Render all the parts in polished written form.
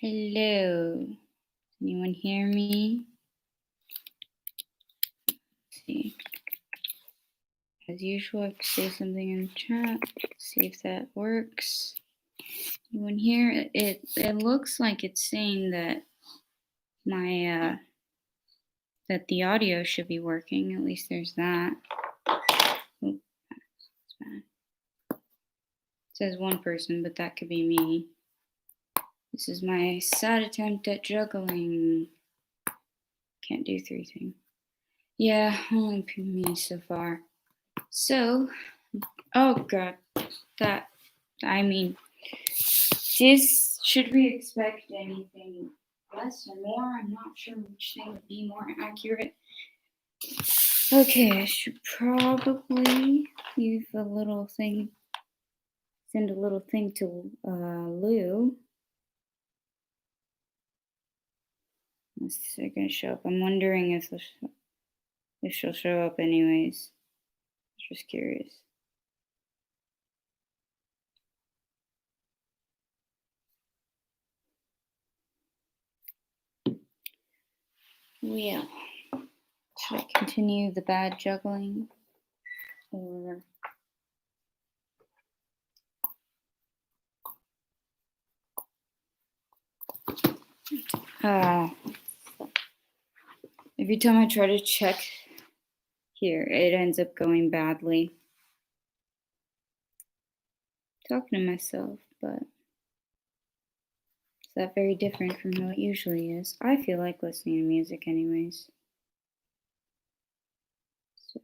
Hello. Anyone hear me? Let's see. As usual, I could say something in the chat. See if that works. Anyone here? It looks like it's saying that my that the audio should be working. At least there's that. Oh, that's bad. It says one person, but that could be me. This is my sad attempt at juggling. Can't do 3 things. Yeah, only me so far. So, oh god, should we expect anything less or more? I'm not sure which thing would be more accurate. Okay, I should probably leave a little thing, send a little thing to Lou. Is it gonna show up? I'm wondering if she'll show up anyways. Just curious. Well, should I continue the bad juggling or? Every time I try to check here, it ends up going badly. Talking to myself, but is that very different from how it usually is? I feel like listening to music anyways. So.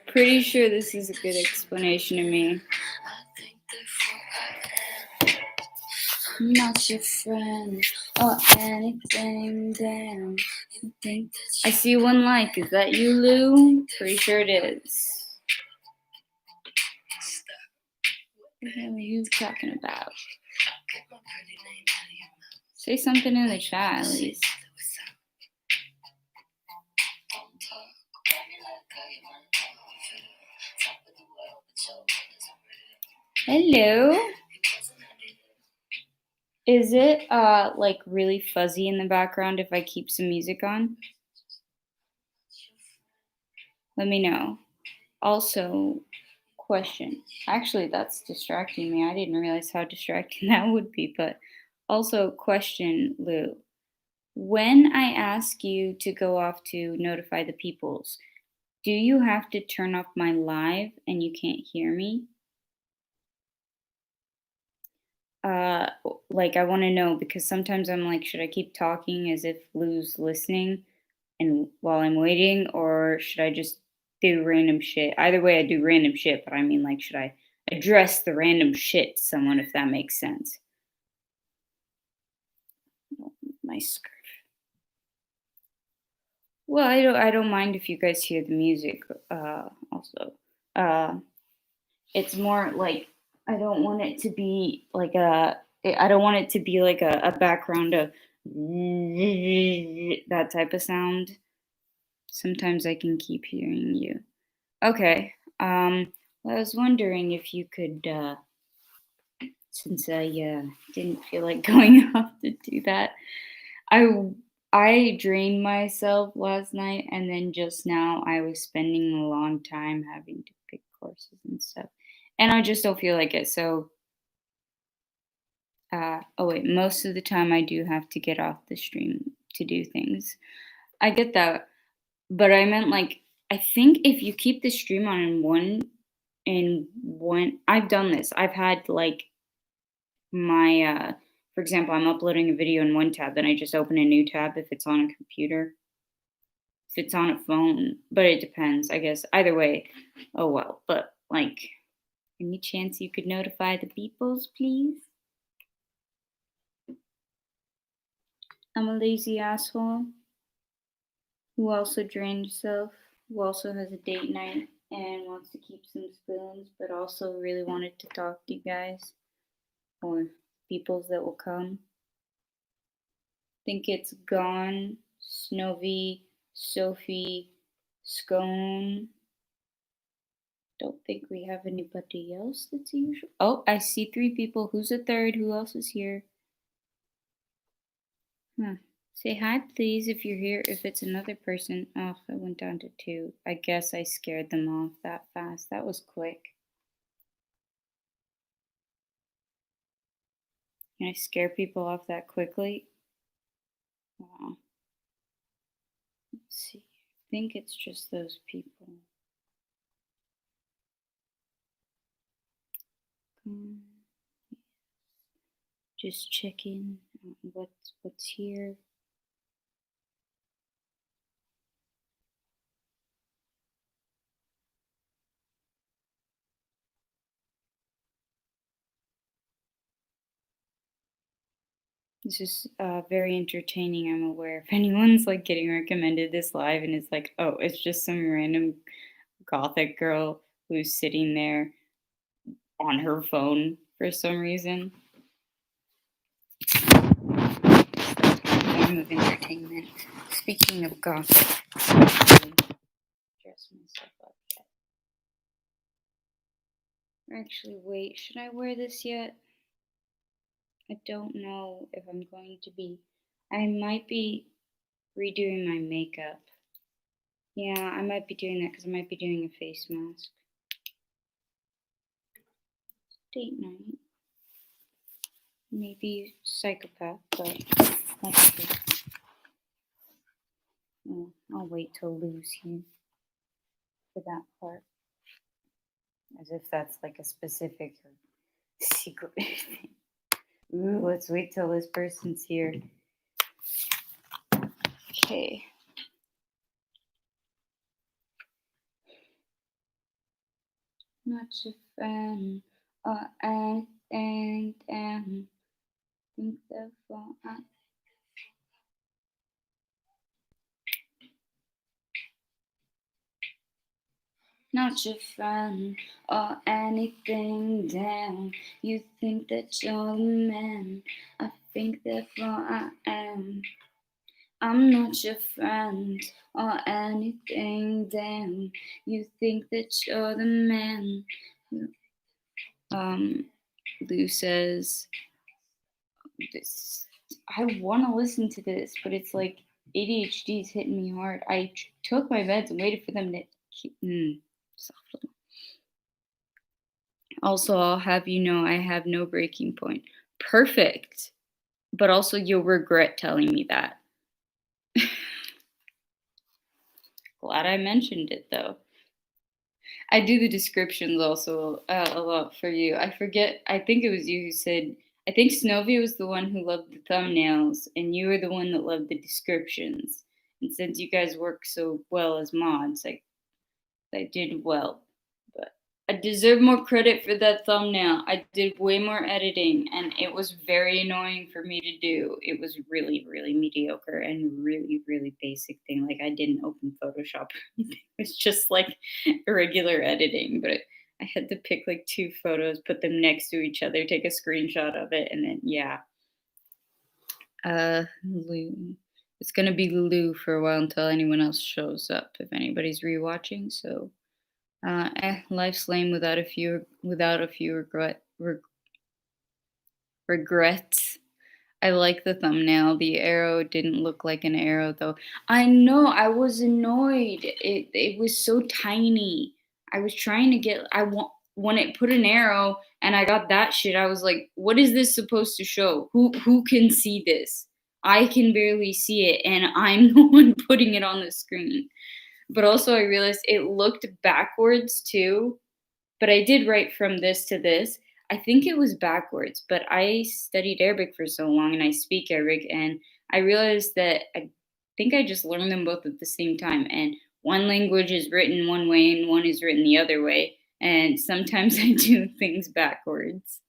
Pretty sure this is a good explanation to me. I'm not your friend or anything, damn. I see one like. Is that you, Lou? Pretty sure it is. What the hell are you talking about? Say something in the chat, at least. Hello. Is it like really fuzzy in the background if I keep some music on? Let me know. Also, question. Actually, that's distracting me. I didn't realize how distracting that would be, but also question, Lou. When I ask you to go off to notify the peoples, do you have to turn off my live and you can't hear me? Like I want to know because sometimes I'm like, should I keep talking as if Lou's listening and while I'm waiting, or should I just do random shit? Either way, I do random shit, but I mean, like, should I address the random shit to someone if that makes sense? My scarf. Well, I don't mind if you guys hear the music. Also, it's more like I don't want it to be like I don't want it to be like a background of that type of sound. Sometimes I can keep hearing you. Okay. I was wondering if you could, since I didn't feel like going off to do that, I drained myself last night, and then just now I was spending a long time having to pick courses and stuff, and I just don't feel like it. So, oh wait, most of the time I do have to get off the stream to do things. I get that, but I meant like I think if you keep the stream on in one, I've done this. I've had like my for example, I'm uploading a video in one tab, then I just open a new tab if it's on a computer. If it's on a phone, but it depends, I guess. Either way, oh well. But like, any chance you could notify the peoples, please? I'm a lazy asshole who also drained himself, who also has a date night and wants to keep some spoons, but also really wanted to talk to you guys or peoples that will come. Think it's gone, Snowy, Sophie, Scone. Don't think we have anybody else that's usual. Oh, I see 3 people. Who's a third? Who else is here? Huh. Say hi, please, if you're here. If it's another person. Oh, I went down to 2. I guess I scared them off that fast. That was quick. Can I scare people off that quickly? Wow. Let's see. I think it's just those people. Just checking what's here. This is very entertaining, I'm aware. If anyone's like getting recommended this live and it's like, oh, it's just some random gothic girl who's sitting there on her phone for some reason. Form of entertainment. Speaking of gothic, I really dress myself up yet. Actually, wait, should I wear this yet? I don't know if I'm going to be. I might be redoing my makeup. Yeah, I might be doing that because I might be doing a face mask. Date night. Maybe psychopath, but let's see. Oh, I'll wait till Lou's here for that part. As if that's like a specific or secret thing. Ooh, let's wait till this person's here. Okay. Not a fan or anything, think therefore not your friend or anything, damn. You think that you're the man, I think therefore I am. I'm not your friend or anything, damn. You think that you're the man. Lou says, this, I want to listen to this, but it's like ADHD is hitting me hard. I took my meds and waited for them to keep. Also, I'll have you know I have no breaking point. Perfect. But also, you'll regret telling me that. Glad I mentioned it, though. I do the descriptions also a lot for you. I forget, I think it was you who said, I think Snowy was the one who loved the thumbnails, and you were the one that loved the descriptions. And since you guys work so well as mods, I did well. But I deserve more credit for that thumbnail. I did way more editing, and it was very annoying for me to do. It was really, really mediocre and really, really basic thing. Like, I didn't open Photoshop. It was just like irregular editing, but I had to pick like 2 photos, put them next to each other, take a screenshot of it, and then yeah. Lou. It's gonna be Lou for a while until anyone else shows up. If anybody's rewatching, so life's lame without a few regrets. I like the thumbnail. The arrow didn't look like an arrow though. I know, I was annoyed. It was so tiny. I was trying to get when it put an arrow and I got that shit, I was like, what is this supposed to show? Who can see this? I can barely see it and I'm the one putting it on the screen. But also I realized it looked backwards too. But I did write from this to this. I think it was backwards, but I studied Arabic for so long and I speak Arabic, and I realized that I think I just learned them both at the same time. And one language is written one way and one is written the other way. And sometimes I do things backwards.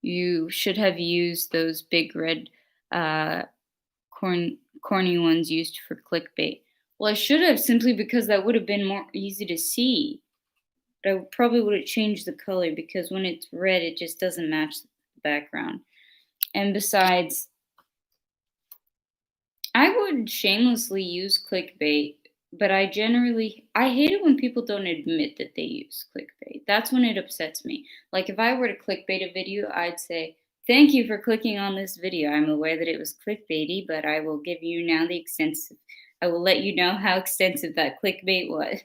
You should have used those big red corny ones used for clickbait. Well, I should have, simply because that would have been more easy to see. But I probably would have changed the color because when it's red, it just doesn't match the background. And besides, I would shamelessly use clickbait, but I hate it when people don't admit that they use clickbait. That's when it upsets me. Like if I were to clickbait a video, I'd say, "Thank you for clicking on this video. I'm aware that it was clickbaity, but I will give you now the extensive I will let you know how extensive that clickbait was."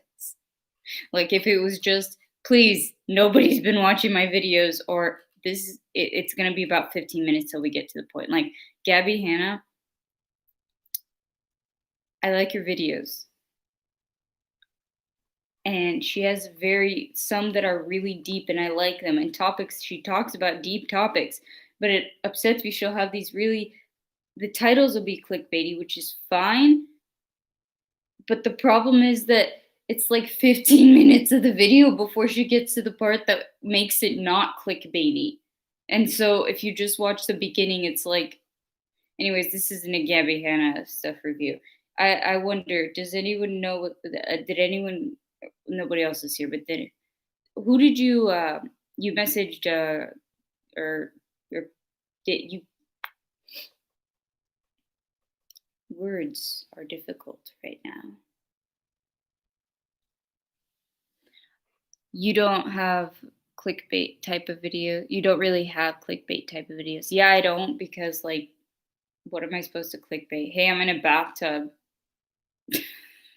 Like if it was just, "Please, nobody's been watching my videos," or it's going to be about 15 minutes till we get to the point. Like Gabby Hanna, I like your videos. And she has some that are really deep and I like them, and topics she talks about deep topics, but it upsets me she'll have these really the titles will be clickbaity, which is fine, but the problem is that it's like 15 minutes of the video before she gets to the part that makes it not clickbaity. And so if you just watch the beginning, it's like, anyways, this isn't a Gabby Hanna stuff review. I wonder, does anyone know did anyone, nobody else is here, but did who did you messaged, or or did you words are difficult right now. You don't have clickbait type of video? You don't really have clickbait type of videos? Yeah, I don't because, like, what am I supposed to clickbait? "Hey, I'm in a bathtub."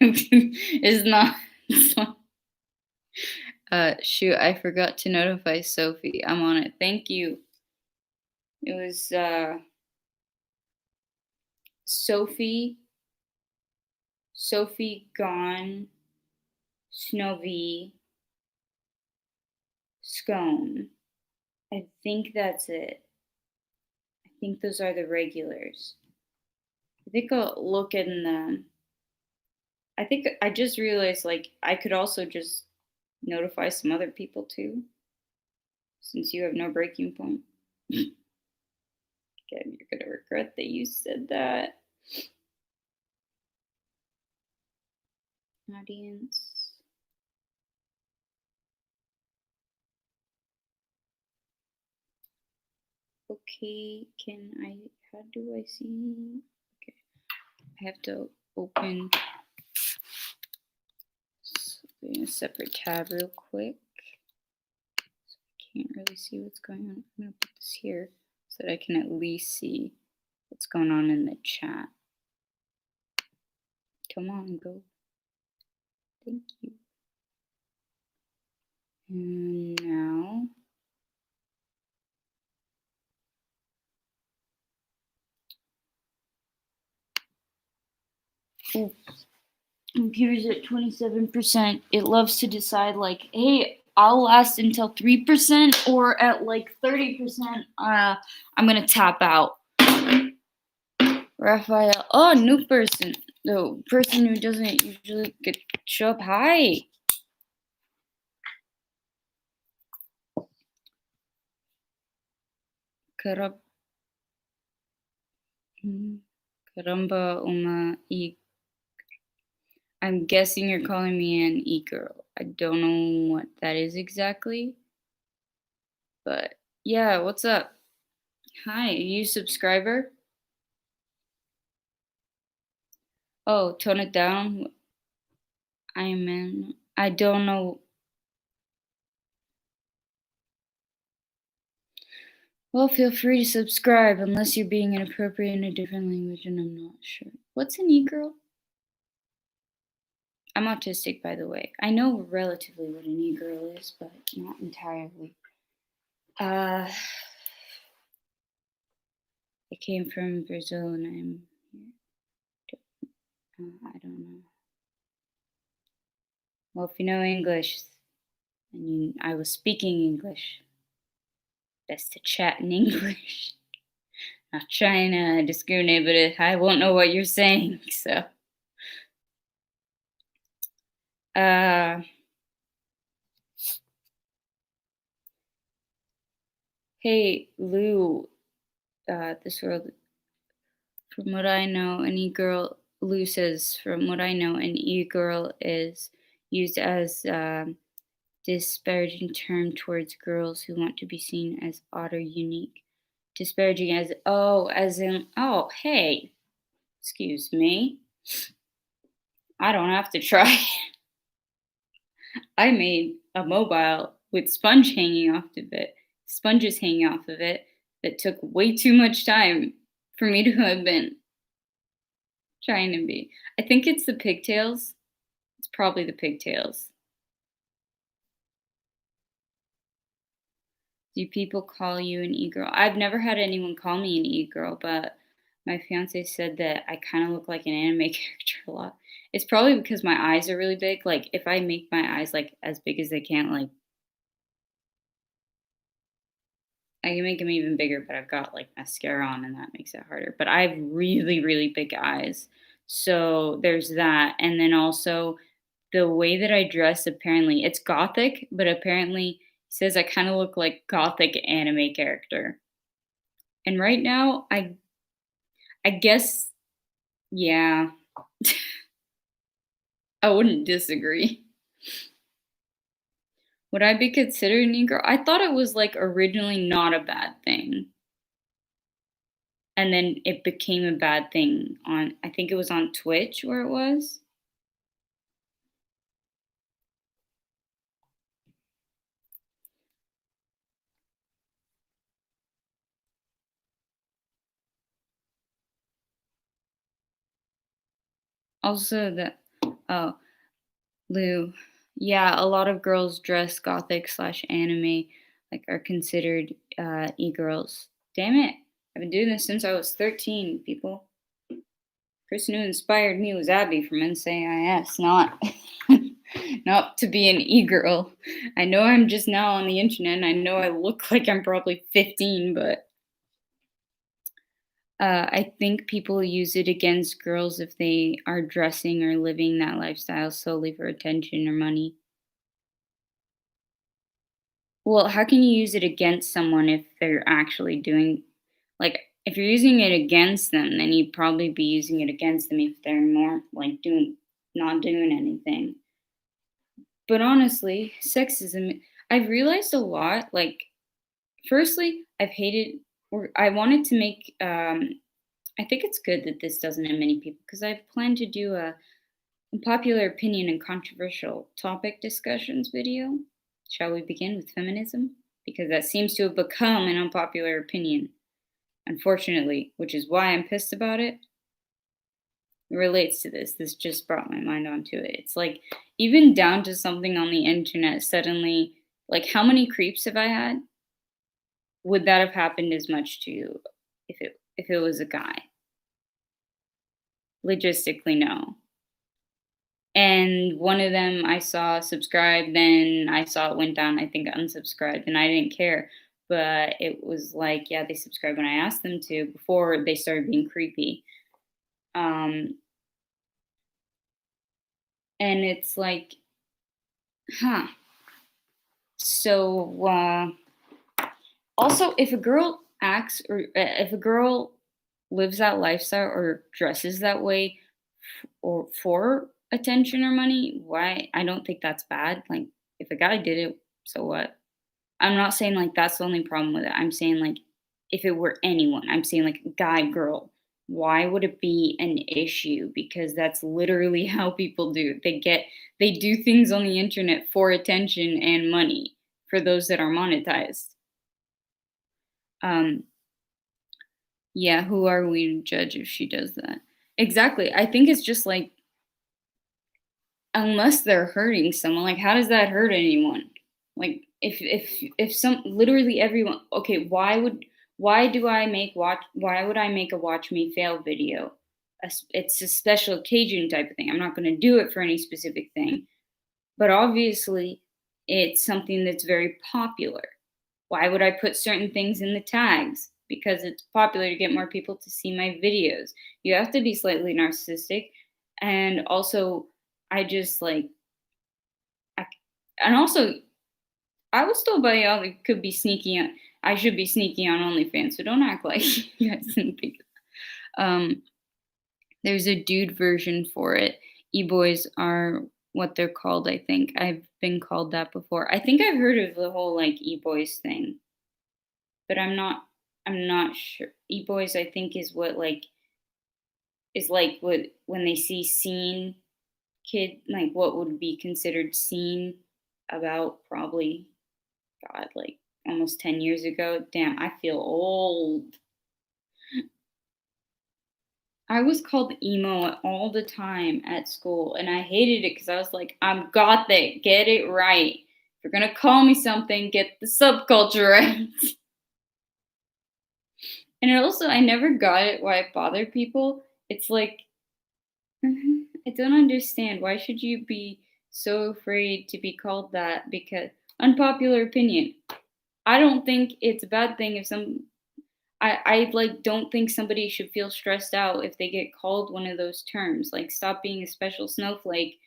It's not it's not shoot, I forgot to notify Sophie. I'm on it. Thank you. It was, Sophie Sophie Gone, Snowy, Scone. I think that's it. I think those are the regulars. I think I'll look in the I think I just realized, like, I could also just notify some other people too, since you have no breaking point. Again, you're gonna regret that you said that. Audience. Okay, how do I see? Okay, I have to open a separate tab real quick. So I can't really see what's going on. I'm gonna put this here so that I can at least see what's going on in the chat. Come on, go. Thank you. And now, computer's at 27%. It loves to decide, like, hey, I'll last until 3%, or at like 30%, I'm gonna tap out. Raphael, oh, new person. The person who doesn't usually show up. Hi. Karab. Karamba Uma E. I'm guessing you're calling me an e-girl. I don't know what that is exactly. But yeah, what's up? Hi, are you a subscriber? Oh, tone it down. I'm in. I don't know. Well, feel free to subscribe unless you're being inappropriate in a different language, and I'm not sure. What's an e-girl? I'm autistic, by the way. I know relatively what an e-girl is, but not entirely. I came from Brazil, and I'm here. I don't know. Well, if you know English, and I was speaking English, best to chat in English. Not trying to discriminate, but I won't know what you're saying, so. Hey, Lou, this world, from what I know, an e-girl, Lou says, from what I know, an e-girl is used as disparaging term towards girls who want to be seen as odd or unique. Disparaging as, oh, as in, oh, hey, Excuse me. I don't have to try. I made a mobile with sponges hanging off of it that took way too much time for me to have been trying to be. I think it's the pigtails. It's probably the pigtails. Do people call you an e-girl? I've never had anyone call me an e-girl, but my fiance said that I kind of look like an anime character a lot. It's probably because my eyes are really big. Like if I make my eyes like as big as they can, like I can make them even bigger, but I've got like mascara on and that makes it harder. But I have really, really big eyes. So there's that. And then also the way that I dress, apparently it's gothic, but apparently he says I kind of look like gothic anime character. And right now, I guess yeah, I wouldn't disagree. Would I be considered a Negro? I thought it was like originally not a bad thing. And then it became a bad thing on I think it was on Twitch where it was. Also the oh, Lou. Yeah, a lot of girls dress gothic slash anime like are considered e-girls. Damn it. I've been doing this since I was 13, people. Person who inspired me was Abby from NCIS, not not to be an e-girl. I know I'm just now on the internet and I know I look like I'm probably 15, but I think people use it against girls if they are dressing or living that lifestyle solely for attention or money. Well, how can you use it against someone if they're actually doing like if you're using it against them, then you'd probably be using it against them if they're more like doing not doing anything. But honestly, sexism I've realized a lot like firstly, I've hated or I wanted to make I think it's good that this doesn't have many people because I've planned to do a unpopular opinion and controversial topic discussions video. Shall we begin with feminism? Because that seems to have become an unpopular opinion, unfortunately, which is why I'm pissed about it. It relates to this. This just brought my mind onto it. It's like even down to something on the internet suddenly like how many creeps have I had? Would that have happened as much to you if it was a guy? Logistically, no. And one of them I saw subscribe, then I saw it went down, I think unsubscribed, and I didn't care. But it was like, yeah, they subscribed when I asked them to before they started being creepy. Um, and it's like, huh. So, also, if a girl acts or if a girl lives that lifestyle or dresses that way or for attention or money, why I don't think that's bad. Like if a guy did it, so what? I'm not saying like that's the only problem with it. I'm saying like if it were anyone, I'm saying like guy, girl, why would it be an issue? Because that's literally how people do. They do things on the internet for attention and money for those that are monetized. Um, yeah, who are we to judge if she does that? Exactly. I think it's just like unless they're hurting someone, like how does that hurt anyone? Like if some literally everyone okay, why would I make a watch me fail video? It's a special occasion type of thing. I'm not going to do it for any specific thing. But obviously it's something that's very popular. Why would I put certain things in the tags? Because it's popular to get more people to see my videos. You have to be slightly narcissistic. And also, I just like, I, and also, I was told by y'all that could be sneaky. I should be sneaky on OnlyFans, so don't act like you guys didn't think. There's a dude version for it. E-boys are what they're called, I think. I've been called that before. I think I've heard of the whole like e-boys thing, but I'm not sure. E-boys I think is what like is like when they see seen kid, like what would be considered seen about probably, God, like almost 10 years ago. Damn, I feel old. I was called emo all the time at school, and I hated it because I was like, I'm got that, get it right. If you're gonna call me something, get the subculture right. And also, I never got it why it bothered people. It's like, I don't understand. Why should you be so afraid to be called that? Because unpopular opinion. I don't think it's a bad thing if I like don't think somebody should feel stressed out if they get called one of those terms. Like stop being a special snowflake.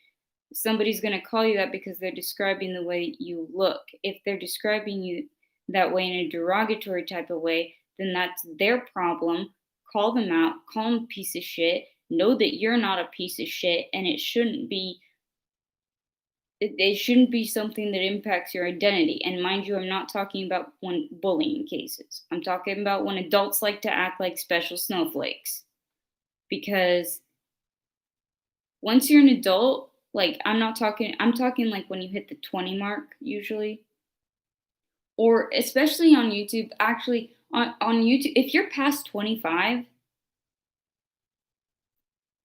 Somebody's gonna call you that because they're describing the way you look. If they're describing you that way in a derogatory type of way, then that's their problem. Call them out, call them a piece of shit. Know that you're not a piece of shit, and it shouldn't be something that impacts your identity. And mind you, I'm not talking about when bullying cases. I'm talking about when adults like to act like special snowflakes. Because once you're an adult, like I'm talking like when you hit the 20 mark usually. Or especially on YouTube, actually on YouTube, if you're past 25,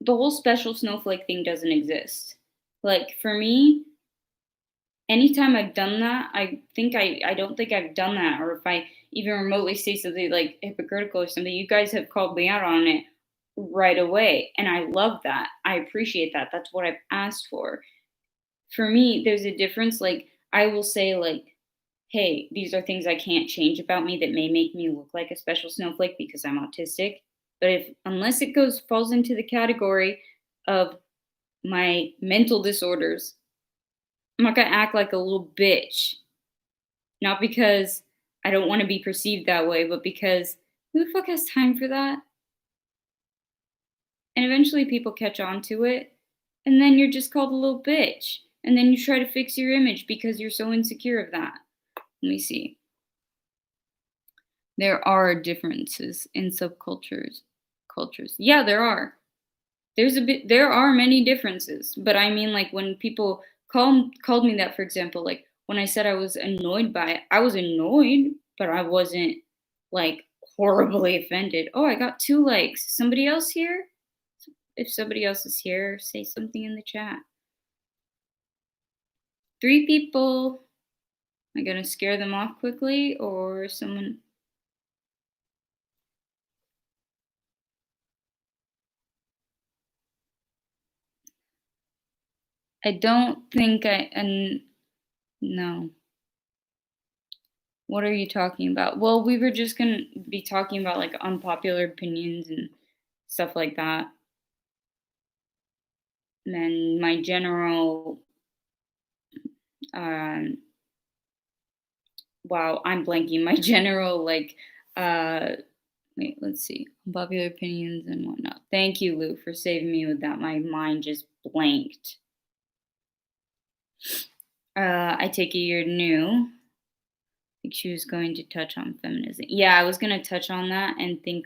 the whole special snowflake thing doesn't exist. Like for me, anytime I've done that, I don't think I've done that, or if I even remotely say something like hypocritical or something, you guys have called me out on it right away. And I love that. I appreciate that. That's what I've asked for. For me, there's a difference. Like I will say like, hey, these are things I can't change about me that may make me look like a special snowflake because I'm autistic. But if unless it falls into the category of my mental disorders, I'm not gonna act like a little bitch. Not because I don't want to be perceived that way, but because who the fuck has time for that? And eventually people catch on to it, and then you're just called a little bitch. And then you try to fix your image because you're so insecure of that. Let me see. There are differences in subcultures. Cultures. Yeah, there are. There are many differences, but I mean like when people called me that, for example, like when I said I was annoyed by it, I was annoyed, but I wasn't like horribly offended. Oh, I got 2 likes. Somebody else here? If somebody else is here, say something in the chat. 3 people. Am I gonna scare them off quickly or someone? I don't think no. What are you talking about? Well, we were just gonna be talking about like unpopular opinions and stuff like that. And then my general, um, wow, I'm blanking. My general, like, uh, wait, let's see, unpopular opinions and whatnot. Thank you, Lou, for saving me with that. My mind just blanked. I take it you're new. I think she was going to touch on feminism. Yeah, I was going to touch on that and think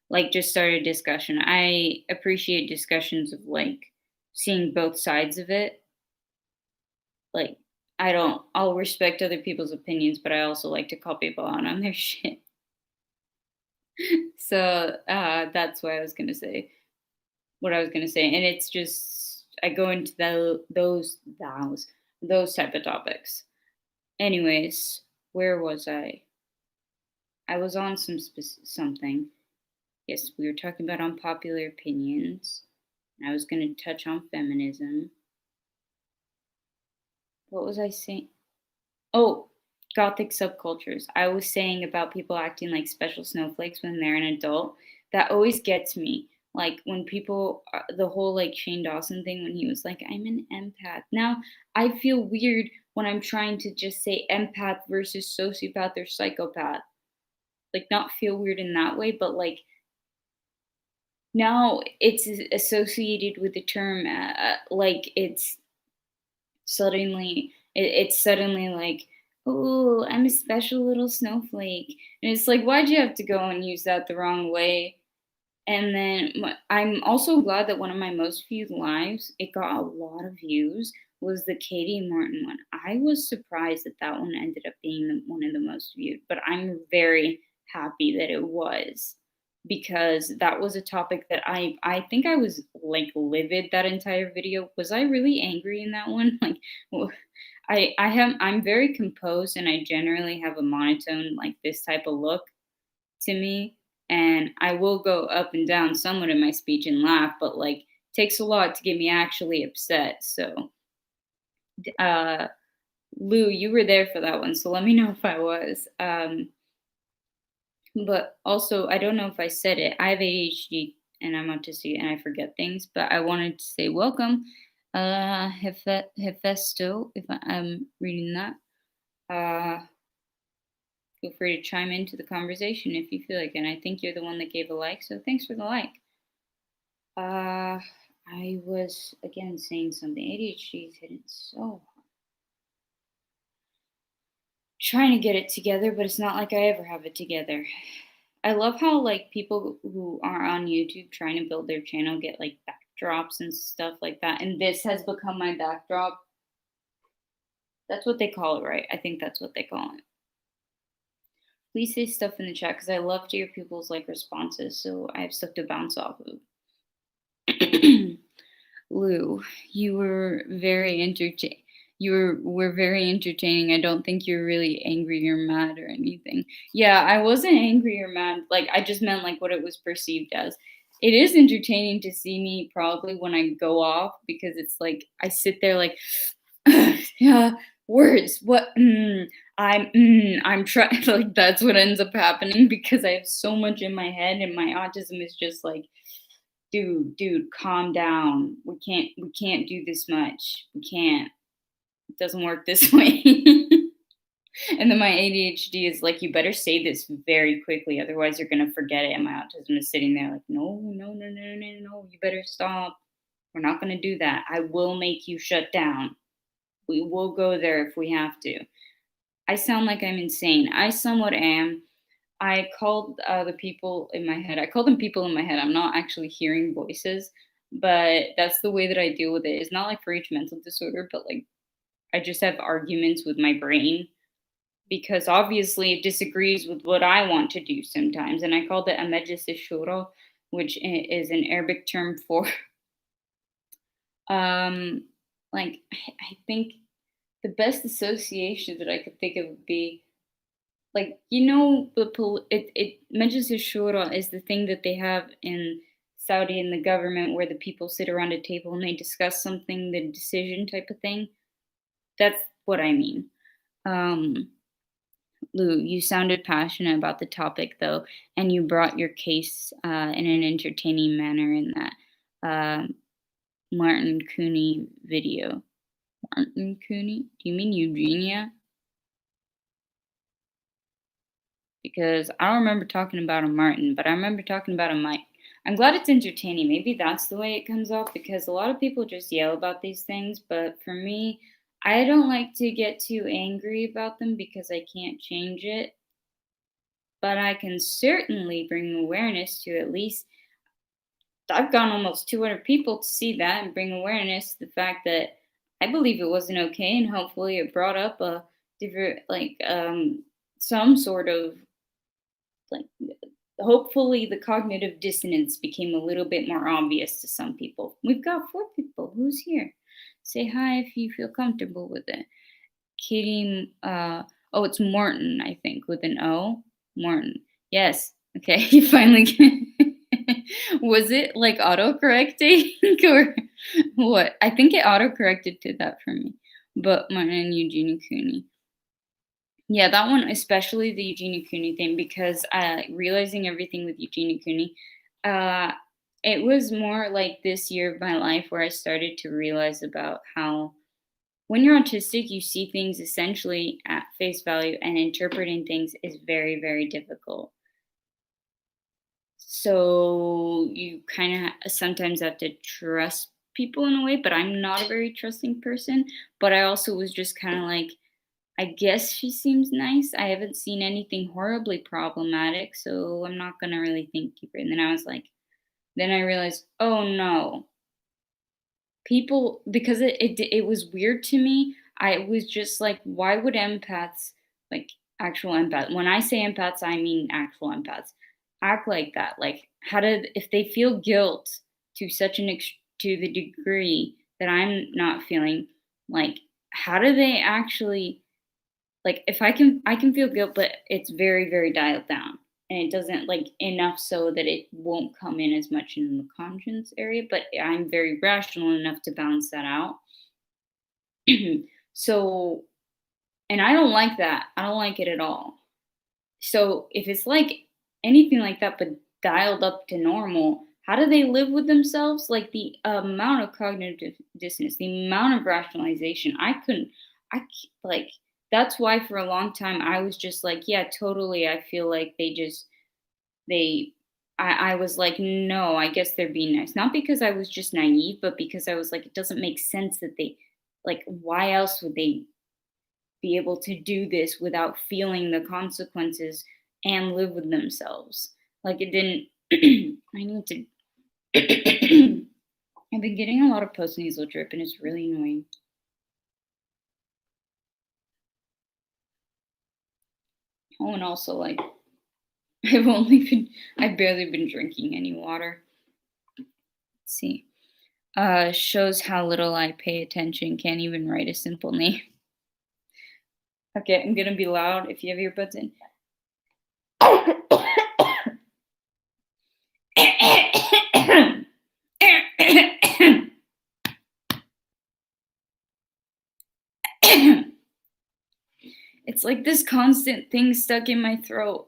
like just start a discussion. I appreciate discussions of like seeing both sides of it. Like I'll respect other people's opinions, but I also like to call people out on their shit. So that's what I was going to say. What I was going to say. And it's just I go into those type of topics. Anyways, where was I? I was on something. Yes, we were talking about unpopular opinions. I was going to touch on feminism. What was I saying? Oh, gothic subcultures. I was saying about people acting like special snowflakes when they're an adult. That always gets me. Like when people, the whole like Shane Dawson thing when he was like, I'm an empath. Now I feel weird when I'm trying to just say empath versus sociopath or psychopath. Like not feel weird in that way, but like now it's associated with the term like it's suddenly like, oh, I'm a special little snowflake, and it's like, why'd you have to go and use that the wrong way? And then I'm also glad that one of my most viewed lives, it got a lot of views, was the Katie Martin one. I was surprised that that one ended up being one of the most viewed, but I'm very happy that it was, because that was a topic that I think I was like livid that entire video. Was I really angry in that one? Like, well, I'm very composed, and I generally have a monotone like this type of look to me, and I will go up and down somewhat in my speech and laugh, but like takes a lot to get me actually upset. So, uh, Lou, you were there for that one, so let me know if I was. But also, I don't know if I said it. I have ADHD and I'm autistic, and I forget things. But I wanted to say welcome, Hefesto, if I'm reading that. Uh, Feel free to chime into the conversation if you feel like it. And I think you're the one that gave a like, so thanks for the like. Uh, I was again saying something. ADHD is hitting so hard. Trying to get it together, but it's not like I ever have it together. I love how like people who are on YouTube trying to build their channel get like backdrops and stuff like that. And this has become my backdrop. That's what they call it, right? I think that's what they call it. Please say stuff in the chat because I love to hear people's like responses, so I have stuff to bounce off of. Lou, you were very entertaining. Were very entertaining. I don't think you're really angry or mad or anything. Yeah, I wasn't angry or mad. Like I just meant like what it was perceived as. It is entertaining to see me probably when I go off, because it's like I sit there like yeah, words. What I'm trying like that's what ends up happening because I have so much in my head, and my autism is just like, dude, calm down. We can't do this much. We can't. It doesn't work this way. And then my ADHD is like, you better say this very quickly, otherwise you're gonna forget it. And my autism is sitting there like, no, no, no, no, no, no, you better stop. We're not gonna do that. I will make you shut down. We will go there if we have to. I sound like I'm insane. I somewhat am. I called the people in my head. I call them people in my head. I'm not actually hearing voices, but that's the way that I deal with it. It's not like for each mental disorder, but like I just have arguments with my brain because obviously it disagrees with what I want to do sometimes. And I called it IMMEASURABLE, which is an Arabic term for um like I think the best association that I could think of would be like, it Majlis Shura is the thing that they have in Saudi in the government where the people sit around a table and they discuss something, the decision type of thing. That's what I mean. Um, Lou, you sounded passionate about the topic though, and you brought your case in an entertaining manner in that Martin Cooney video. Martin Cooney? Do you mean Eugenia? Because I don't remember talking about a Martin, but I remember talking about a Mike. I'm glad it's entertaining. Maybe that's the way it comes off because a lot of people just yell about these things. But for me, I don't like to get too angry about them because I can't change it. But I can certainly bring awareness to at least, I've gotten almost 200 people to see that and bring awareness to the fact that I believe it wasn't okay. And hopefully it brought up a different, some sort of like hopefully the cognitive dissonance became a little bit more obvious to some people. We've got 4 people. Who's here? Say hi if you feel comfortable with it. Katie, oh, it's Morton, I think, with an O. Morton. Yes. Okay, you finally was it like autocorrecting or what? I think it autocorrected to that for me. But Martin and Eugenie Cooney. Yeah, that one, especially the Eugenia Cooney thing, because realizing everything with Eugenia Cooney, uh, it was more like this year of my life where I started to realize about how when you're autistic, you see things essentially at face value, and interpreting things is very, very difficult. So you kind of sometimes have to trust people in a way, but I'm not a very trusting person. But I also was just kind of like, I guess she seems nice. I haven't seen anything horribly problematic, so I'm not gonna really think deeper. And then I was like, then I realized, oh no, people, because it was weird to me. I was just like, why would empaths, like actual empaths, when I say empaths, I mean actual empaths, act like that? Like, how did, if they feel guilt to such an to the degree that I'm not feeling, like, how do they actually, like, if I can feel guilt, but it's very, very dialed down. And it doesn't, like, enough so that it won't come in as much in the conscience area, but I'm very rational enough to balance that out. So, and I don't like that. I don't like it at all. So if it's like anything like that, but dialed up to normal, how do they live with themselves? Like, the amount of cognitive dissonance, the amount of rationalization, I couldn't, like, that's why for a long time I was just like, yeah, totally. I feel like they, I was like, no, I guess they're being nice. Not because I was just naive, but because I was like, it doesn't make sense that they, like, why else would they be able to do this without feeling the consequences and live with themselves? Like, it didn't. I need to. I've been getting a lot of post nasal drip, and it's really annoying. Oh, and also, like, I've barely been drinking any water. Let's see. Shows how little I pay attention. Can't even write a simple name. Okay, I'm gonna be loud if you have earbuds in. It's like this constant thing stuck in my throat.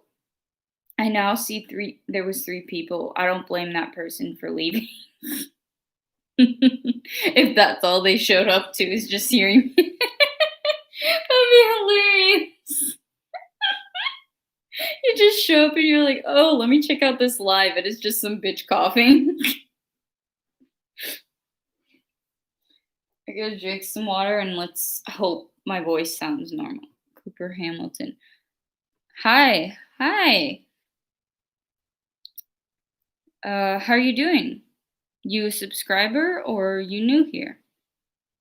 I now see there was three people. I don't blame that person for leaving. If that's all they showed up to is just hearing me. That'd be hilarious. You just show up and you're like, oh, let me check out this live. And it's just some bitch coughing. I gotta drink some water and let's hope my voice sounds normal. Cooper Hamilton. Hi. Hi. How are you doing? You a subscriber or you new here?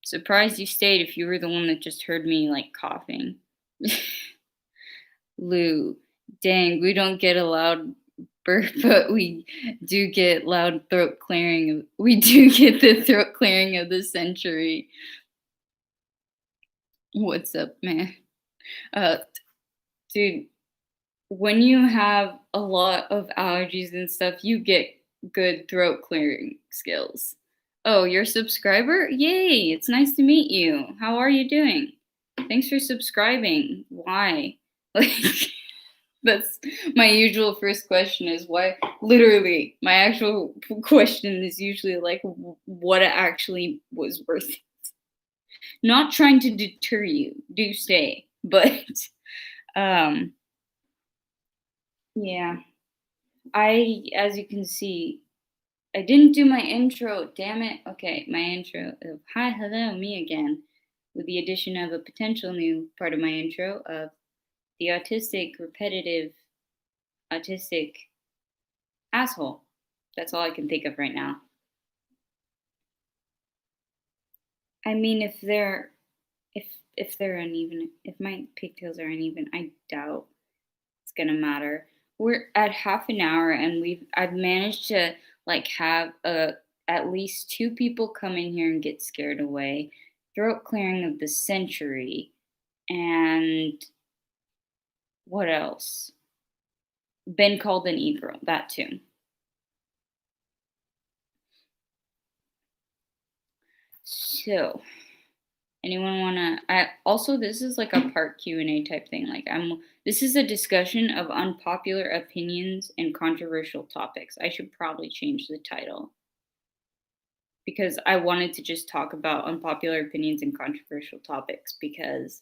Surprised you stayed if you were the one that just heard me, like, coughing. Lou, dang, we don't get a loud burp, but we do get loud throat clearing. We do get the throat clearing of the century. What's up, man? Uh, dude, when you have a lot of allergies and stuff, you get good throat clearing skills. Oh, you're a subscriber? Yay, it's nice to meet you. How are you doing? Thanks for subscribing. Why? Like, that's my usual first question is why. Literally, my actual question is usually like, what actually was worth it. Not trying to deter you. Do stay. But, yeah. As you can see, I didn't do my intro. Damn it. Okay, my intro of hi, hello, me again, with the addition of a potential new part of my intro of the autistic, repetitive, autistic asshole. That's all I can think of right now. I mean, if they're uneven, if my pigtails are uneven, I doubt it's gonna matter. We're at half an hour, and I've managed to, like, have at least two people come in here and get scared away. Throat clearing of the century, and what else? Been called an e-girl, that too. So, anyone wanna? I also, this is like a part Q&A type thing. Like, this is a discussion of unpopular opinions and controversial topics. I should probably change the title because I wanted to just talk about unpopular opinions and controversial topics because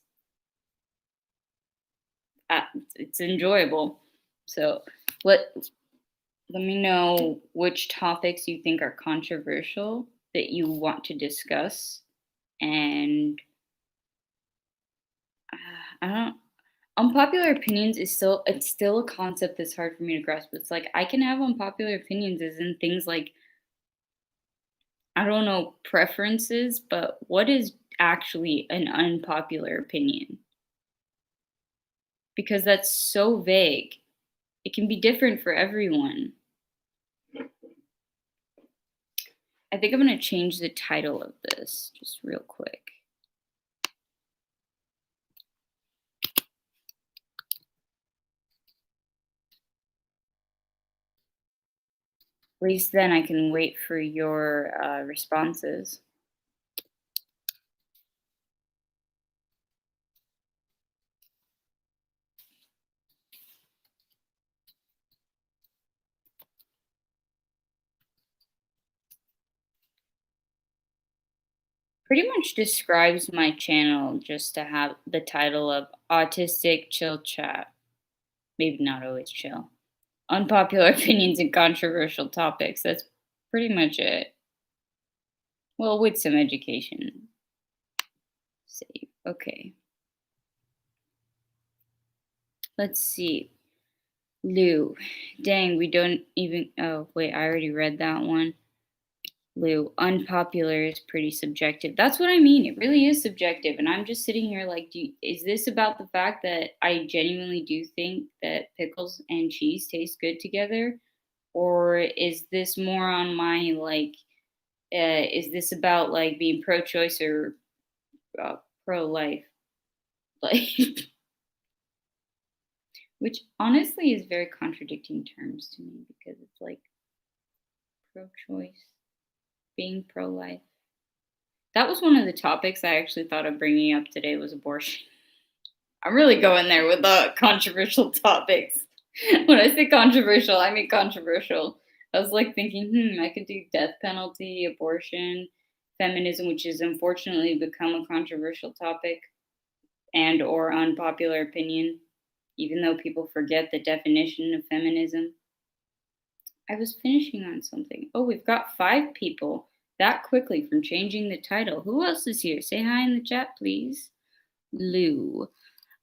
it's enjoyable. So let me know which topics you think are controversial that you want to discuss, and I don't. unpopular opinions is still it's still a concept that's hard for me to grasp. It's like I can have unpopular opinions as in things like, I don't know, preferences, but what is actually an unpopular opinion? Because that's so vague. It can be different for everyone. I think I'm going to change the title of this just real quick. At least then I can wait for your responses. Pretty much describes my channel just to have the title of Autistic Chill Chat. Maybe not always chill. Unpopular opinions and controversial topics. That's pretty much it. Well, with some education. Save. Okay. Let's see. Lou. Dang, we don't even. Oh, wait, I already read that one. Lou, unpopular is pretty subjective. That's what I mean. It really is subjective. And I'm just sitting here like, is this about the fact that I genuinely do think that pickles and cheese taste good together? Or is this more on my, like, is this about like being pro choice or pro life? Like, which honestly is very contradicting terms to me because it's like pro choice, being pro life. That was one of the topics I actually thought of bringing up today was abortion. I'm really going there with the controversial topics. When I say controversial, I mean controversial. I was like thinking, I could do death penalty, abortion, feminism, which has unfortunately become a controversial topic, and or unpopular opinion, even though people forget the definition of feminism. I was finishing on something. Oh, we've got 5 people that quickly from changing the title. Who else is here? Say hi in the chat, please. Lou.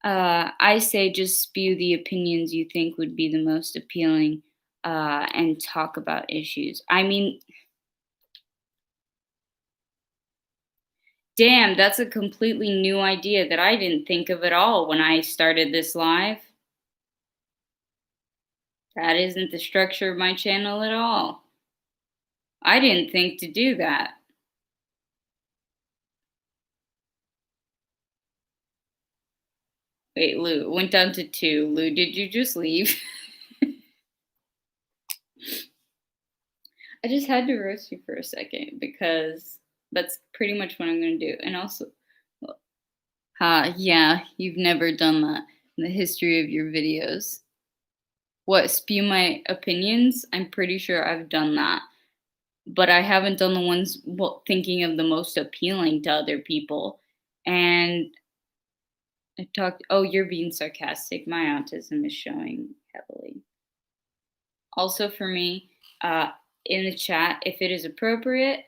I say just spew the opinions you think would be the most appealing and talk about issues. I mean, damn, that's a completely new idea that I didn't think of at all when I started this live. That isn't the structure of my channel at all. I didn't think to do that. Wait, Lou, it went down to 2. Lou, did you just leave? I just had to roast you for a second because that's pretty much what I'm going to do. And also, yeah, you've never done that in the history of your videos. What, spew my opinions? I'm pretty sure I've done that. But I haven't done the ones thinking of the most appealing to other people. And I talked, oh, you're being sarcastic. My autism is showing heavily. Also, for me, in the chat, if it is appropriate,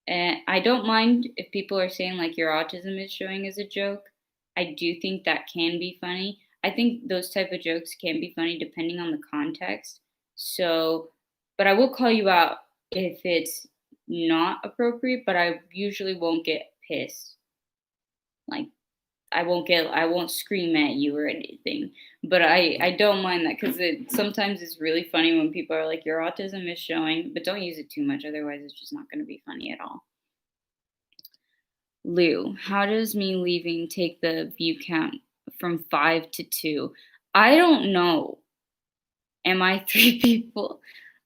and I don't mind if people are saying like your autism is showing as a joke. I do think that can be funny. I think those type of jokes can be funny depending on the context. So, but I will call you out if it's not appropriate, but I usually won't get pissed. Like I won't scream at you or anything. But I don't mind that because it sometimes it's really funny when people are like, your autism is showing, but don't use it too much, otherwise it's just not gonna be funny at all. Lou, how does me leaving take the view count from 5 to 2? I don't know. Am I 3 people?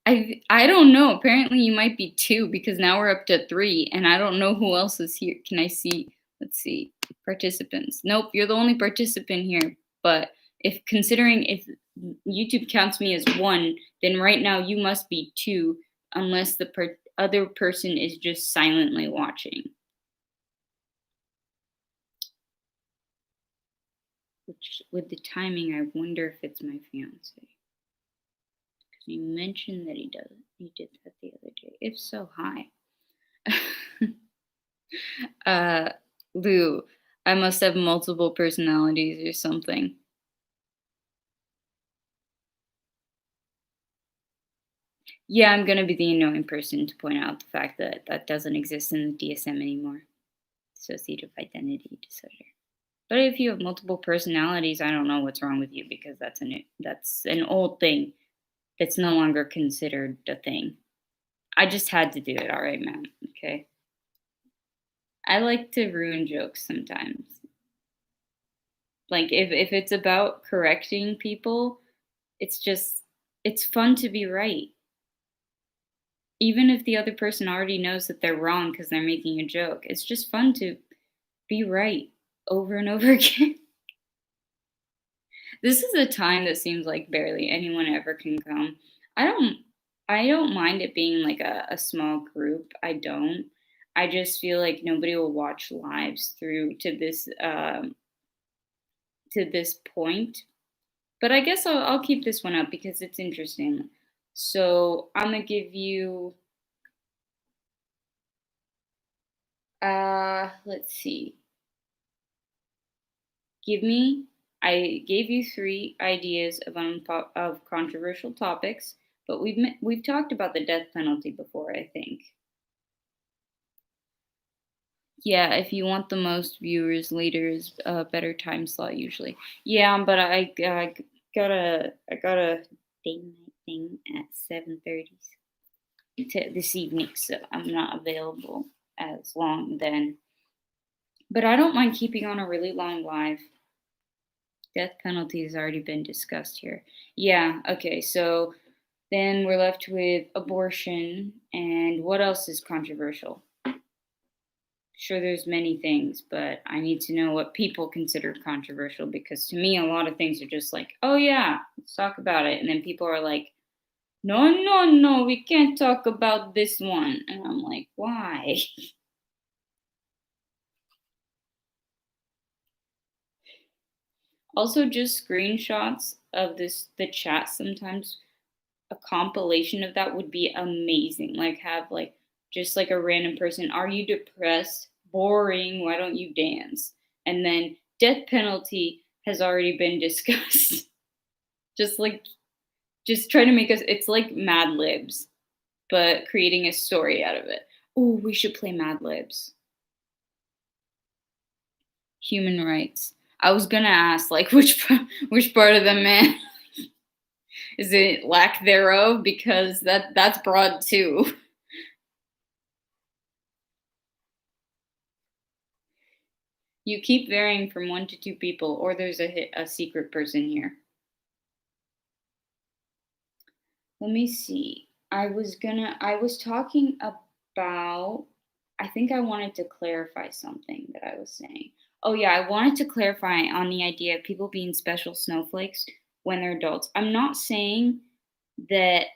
I don't know. Apparently you might be 2 because now we're up to 3 and I don't know who else is here. Can I see? Let's see. Participants. Nope, you're the only participant here. But if considering if YouTube counts me as 1, then right now you must be 2 unless the other person is just silently watching. Which, with the timing, I wonder if it's my fiance. Because he mentioned that he did that the other day. If so, hi. Lou, I must have multiple personalities or something. Yeah, I'm gonna be the annoying person to point out the fact that that doesn't exist in the DSM anymore. Dissociative identity disorder. But if you have multiple personalities, I don't know what's wrong with you because that's an old thing that's no longer considered a thing. I just had to do it, all right, man. Okay. I like to ruin jokes sometimes. Like if it's about correcting people, it's just it's fun to be right. Even if the other person already knows that they're wrong because they're making a joke. It's just fun to be right over and over again. This is a time that seems like barely anyone ever can come. I don't I don't mind it being like a small group. I don't. I just feel like nobody will watch lives through to this point. But I guess I'll keep this one up because it's interesting. So I'm gonna give you let's see. Give me I gave you 3 ideas of controversial topics, but we've talked about the death penalty before, I think. Yeah, if you want the most viewers, later is a better time slot usually. Yeah, but I got a date night thing at 7:30 this evening, so I'm not available as long then. But I don't mind keeping on a really long live. Death penalty has already been discussed here. Yeah, okay, so then we're left with abortion, and what else is controversial? Sure, there's many things, but I need to know what people consider controversial because to me, a lot of things are just like, oh yeah, let's talk about it. And then people are like, no, no, no, we can't talk about this one. And I'm like, why? Also, just screenshots of the chat sometimes a compilation of that would be amazing. Like have like just like a random person, are you depressed? Boring, why don't you dance? And then death penalty has already been discussed. just like just try to make us it's like Mad Libs, but creating a story out of it. Oh, we should play Mad Libs. Human rights. I was gonna ask like which part of the man is it lack thereof because that's broad too. You keep varying from 1 to 2 people, or there's a secret person here. Let me see. I was talking about, I think I wanted to clarify something that I was saying. Oh, yeah, I wanted to clarify on the idea of people being special snowflakes when they're adults. I'm not saying that,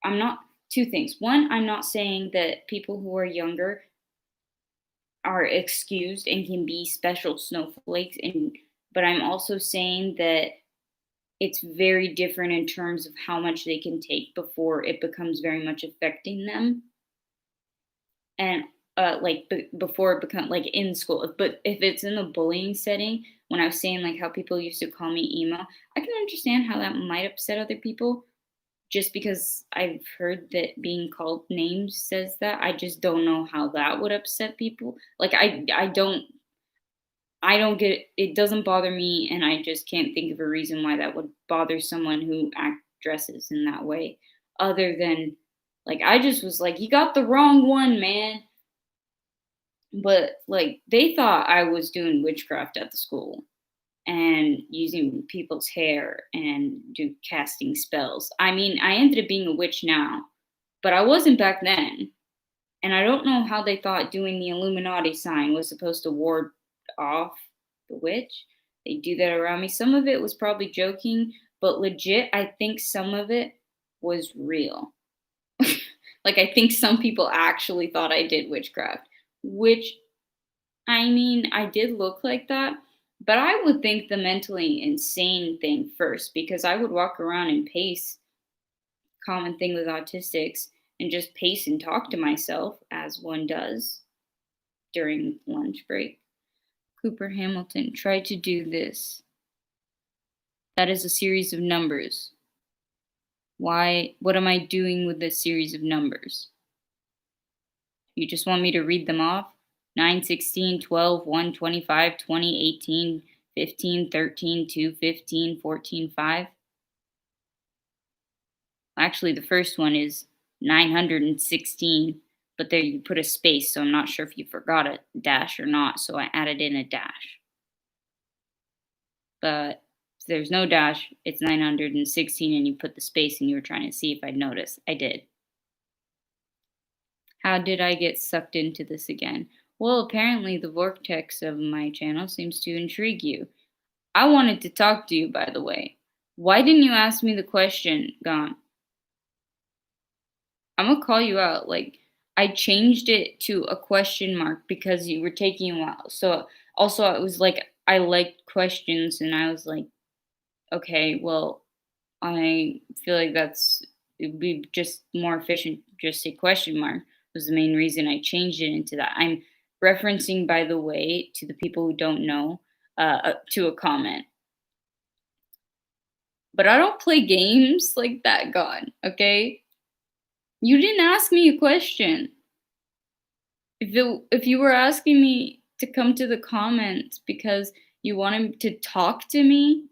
I'm not, two things. One, I'm not saying that people who are younger are excused and can be special snowflakes but I'm also saying that it's very different in terms of how much they can take before it becomes very much affecting them and like before it become like in school. But if it's in the bullying setting, when I was saying like how people used to call me emo, I can understand how that might upset other people just because I've heard that being called names says that. I just don't know how that would upset people. Like I don't get it. It doesn't bother me, and I just can't think of a reason why that would bother someone who dresses in that way, other than like I just was like, "You got the wrong one, man." But like they thought I was doing witchcraft at the school and using people's hair and do casting spells. I mean, I ended up being a witch now, but I wasn't back then. And I don't know how they thought doing the Illuminati sign was supposed to ward off the witch. They do that around me. Some of it was probably joking, but legit, I think some of it was real. Like, I think some people actually thought I did witchcraft, which, I mean, I did look like that, but I would think the mentally insane thing first because I would walk around and pace, common thing with autistics, and just pace and talk to myself as one does during lunch break. Cooper Hamilton, try to do this. That is a series of numbers. What am I doing with this series of numbers? You just want me to read them off? 9, 16, 12, 1, 25, 20, 18, 15, 13, 2, 15, 14, 5. Actually, the first one is 916, but there you put a space, so I'm not sure if you forgot a dash or not, so I added in a dash. But if there's no dash, it's 916, and you put the space, and you were trying to see if I'd notice. I did. How did I get sucked into this again? Well, apparently the vortex of my channel seems to intrigue you. I wanted to talk to you, by the way. Why didn't you ask me the question, Gone? I'm gonna call you out. Like, I changed it to a question mark because you were taking a while. So also it was like I liked questions and I was like, okay, well, I feel like it'd be just more efficient just say question mark was the main reason I changed it into that. I'm referencing, by the way, to the people who don't know, to a comment. But I don't play games like that, God, okay? You didn't ask me a question. If you were asking me to come to the comments because you wanted to talk to me,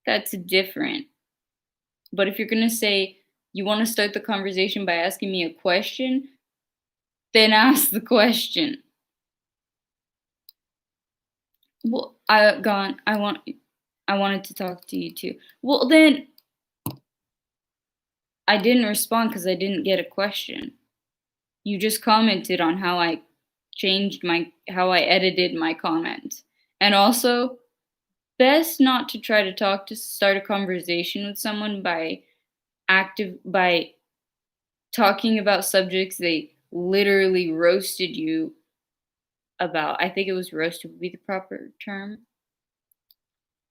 that's different. But if you're gonna say you want to start the conversation by asking me a question, then ask the question. Well, I wanted to talk to you too. Well, then I didn't respond because I didn't get a question. You just commented on how I how I edited my comment. And also, best not to try to start a conversation with someone by talking about subjects they literally roasted you about. I think it was roasted would be the proper term.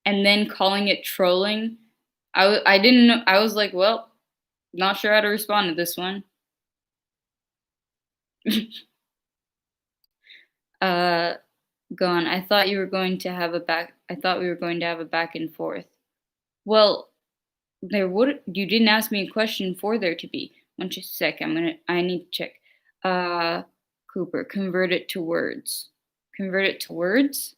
And then calling it trolling. I didn't know. I was like, well, not sure how to respond to this one. uh Gone. I thought you were going to have a back I thought we were going to have a back and forth. Well, you didn't ask me a question for there to be. One just a sec. I need to check. Uh Cooper, convert it to words. Convert it to words?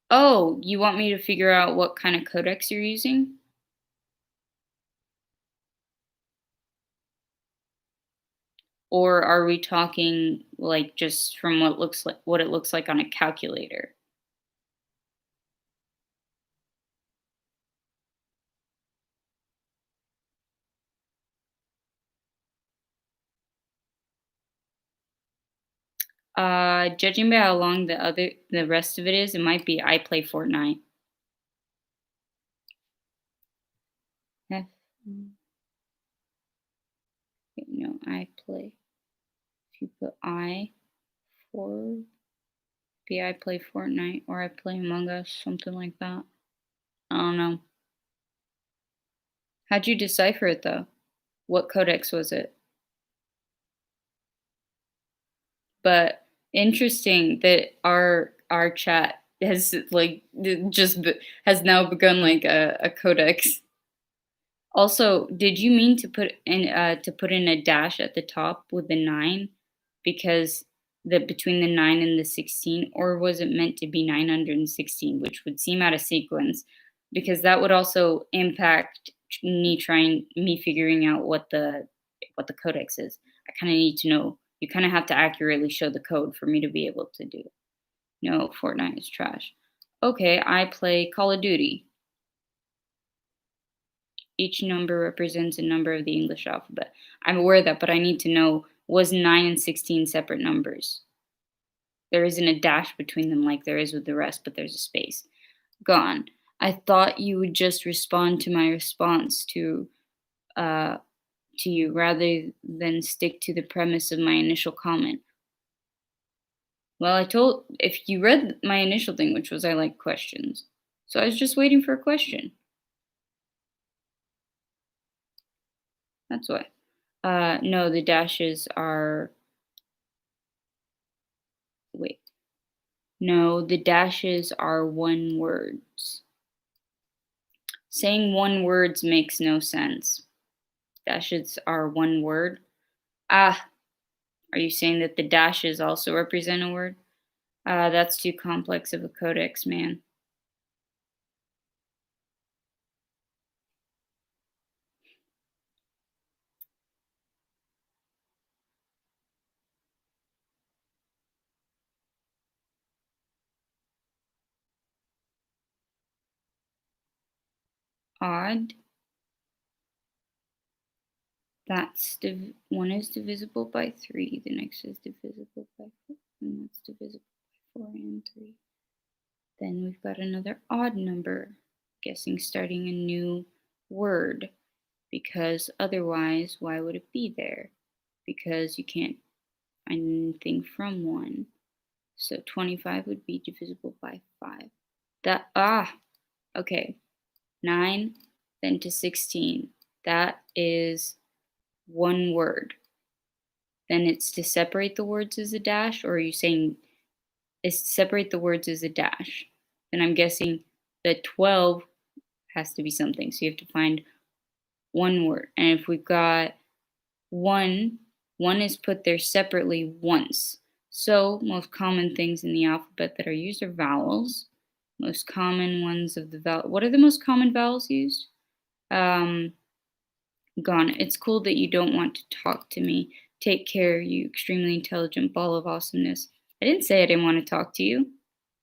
Oh, you want me to figure out what kind of codex you're using? Or are we talking like just from what it looks like on a calculator? Judging by how long the rest of it is, it might be I play Fortnite. F no, I play. If you put I for be I play Fortnite or I play Among Us, something like that. I don't know. How'd you decipher it though? What codex was it? But interesting that our chat has like has now begun like a codex. Also, did you mean to put in a dash at the top with the 9 because the between the 9 and the 16, or was it meant to be 916, which would seem out of sequence because that would also impact me figuring out what the codex is. I kind of need to know. You kind of have to accurately show the code for me to be able to do it. No, Fortnite is trash. Okay, I play Call of Duty. Each number represents a number of the English alphabet. I'm aware of that, but I need to know, was 9 and 16 separate numbers? There isn't a dash between them like there is with the rest, but there's a space. Gone. I thought you would just respond to my response uh, to you rather than stick to the premise of my initial comment. Well, if you read my initial thing, which was I like questions. So I was just waiting for a question. That's why. No, the dashes are, wait. No, the dashes are one words. Saying one words makes no sense. Dashes are one word. Ah, are you saying that the dashes also represent a word? That's too complex of a codex, man. Odd. One is divisible by 3, the next is divisible by 4, and that's divisible by 4 and 3. Then we've got another odd number, guessing starting a new word, because otherwise, why would it be there? Because you can't find anything from 1. So 25 would be divisible by 5. Okay. 9, then to 16. That is one word. Then it's to separate the words as a dash, or are you saying it's to separate the words as a dash? Then I'm guessing that 12 has to be something. So you have to find one word. And if we've got 1, 1 is put there separately once. So most common things in the alphabet that are used are vowels. Most common ones of the vowel. What are the most common vowels used? Gone. It's cool that you don't want to talk to me. Take care, you extremely intelligent ball of awesomeness. I didn't say I didn't want to talk to you.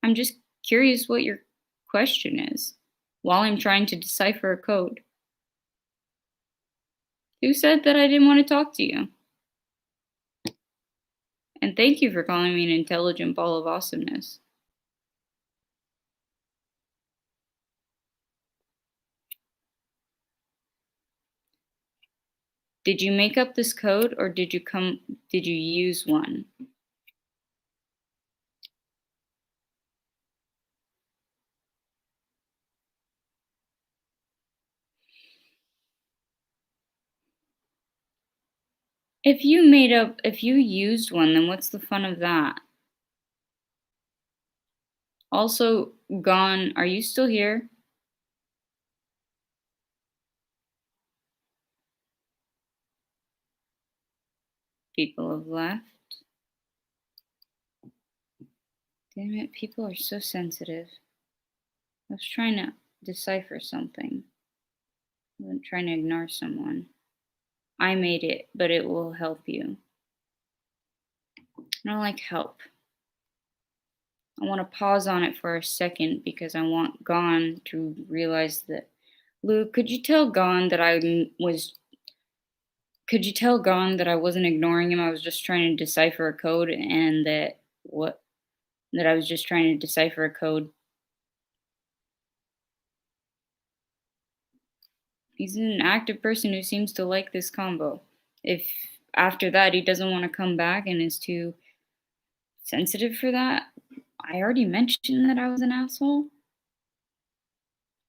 I'm just curious what your question is while I'm trying to decipher a code. Who said that I didn't want to talk to you? And thank you for calling me an intelligent ball of awesomeness. Did you make up this code or did you use one? If you used one, then what's the fun of that? Also, Gone, are you still here? People have left. Damn it, people are so sensitive. I was trying to decipher something. I wasn't trying to ignore someone. I made it, but it will help you. I don't like help. I want to pause on it for a second because I want Gon to realize that. Luke, could you tell Gon that Could you tell Gon that I wasn't ignoring him? I was just trying to decipher a code, and that I was just trying to decipher a code. He's an active person who seems to like this combo. If after that he doesn't want to come back and is too sensitive for that, I already mentioned that I was an asshole.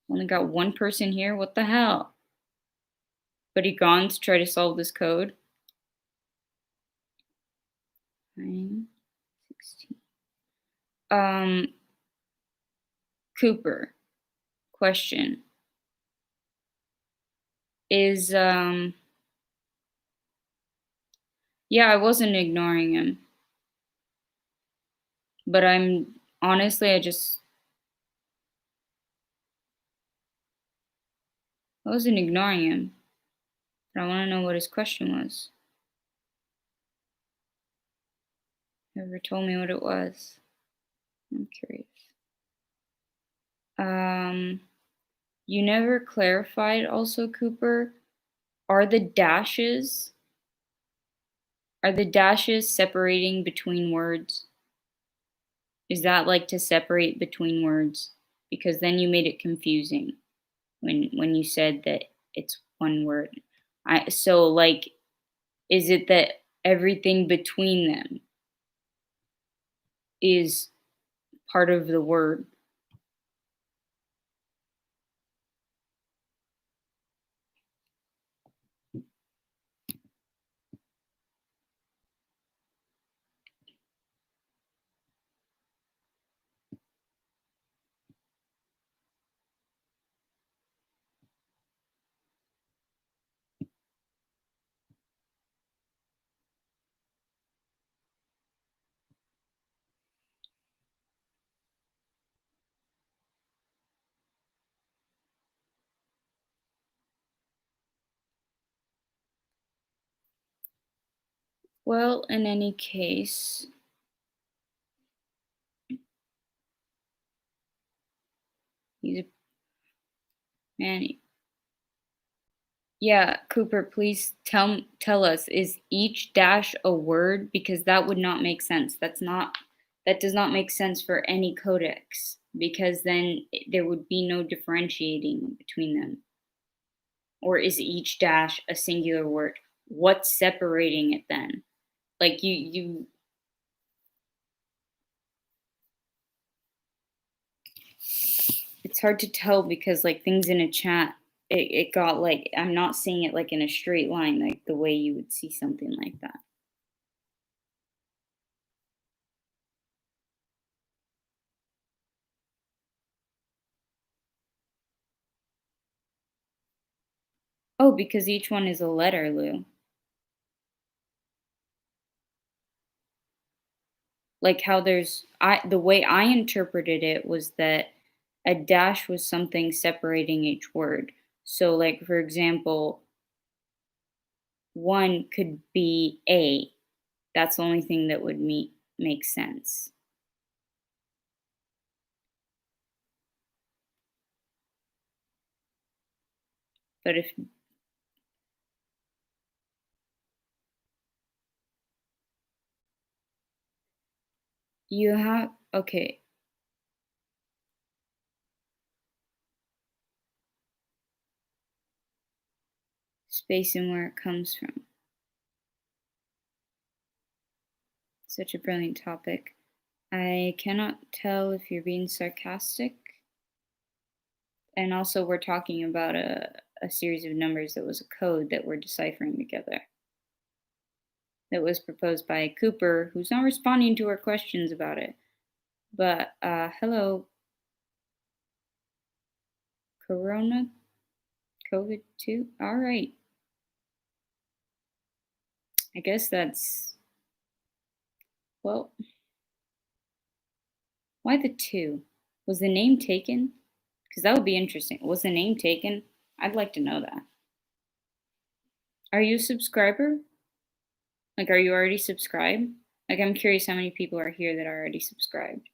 Only got one person here. What the hell? But he gone to try to solve this code. 9, 16. Cooper. Question. Is yeah, I wasn't ignoring him. But honestly I wasn't ignoring him. But I want to know what his question was. Never told me what it was. I'm curious. You never clarified also, Cooper. Are the dashes separating between words? Is that like to separate between words? Because then you made it confusing when you said that it's one word. So like, is it that everything between them is part of the word? Well, in any case, he's a man. Yeah, Cooper, please tell us, is each dash a word? Because that would not make sense. That does not make sense for any codex because then there would be no differentiating between them. Or is each dash a singular word? What's separating it then? Like you it's hard to tell because like things in a chat it got like I'm not seeing it like in a straight line like the way you would see something like that. Oh, because each one is a letter, Lou. Like how there's I the way I interpreted it was that a dash was something separating each word. So like for example, one could be a. That's the only thing that would make sense. But if you have okay, space and where it comes from. Such a brilliant topic. I cannot tell if you're being sarcastic. And also we're talking about a series of numbers that was a code that we're deciphering together. That was proposed by Cooper, who's not responding to our questions about it. But hello, Corona, COVID 2. All right. I guess that's, well, why the 2? Was the name taken? Because that would be interesting. Was the name taken? I'd like to know that. Are you a subscriber? Like, are you already subscribed? Like, I'm curious how many people are here that are already subscribed.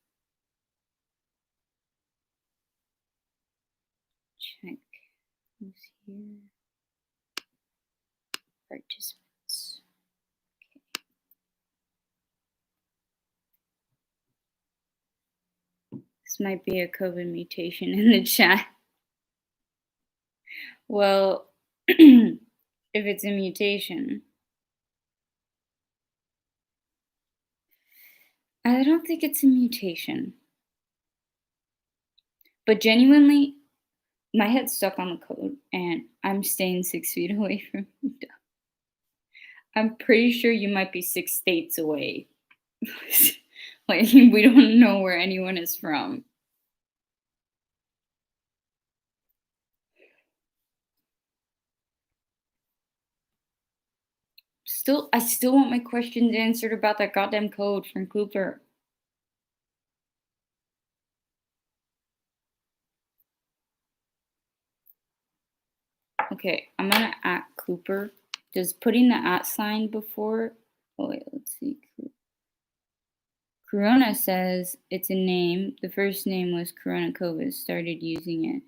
Check who's here. Participants. This might be a COVID mutation in the chat. Well, if it's a mutation, I don't think it's a mutation. But genuinely, my head's stuck on the code and I'm staying 6 feet away from you. I'm pretty sure you might be 6 states away. Like, we don't know where anyone is from. I still want my questions answered about that goddamn code from Cooper. Okay, I'm gonna at Cooper. Does putting the at sign before? Oh wait, let's see. Corona says it's a name. The first name was Corona COVID. Started using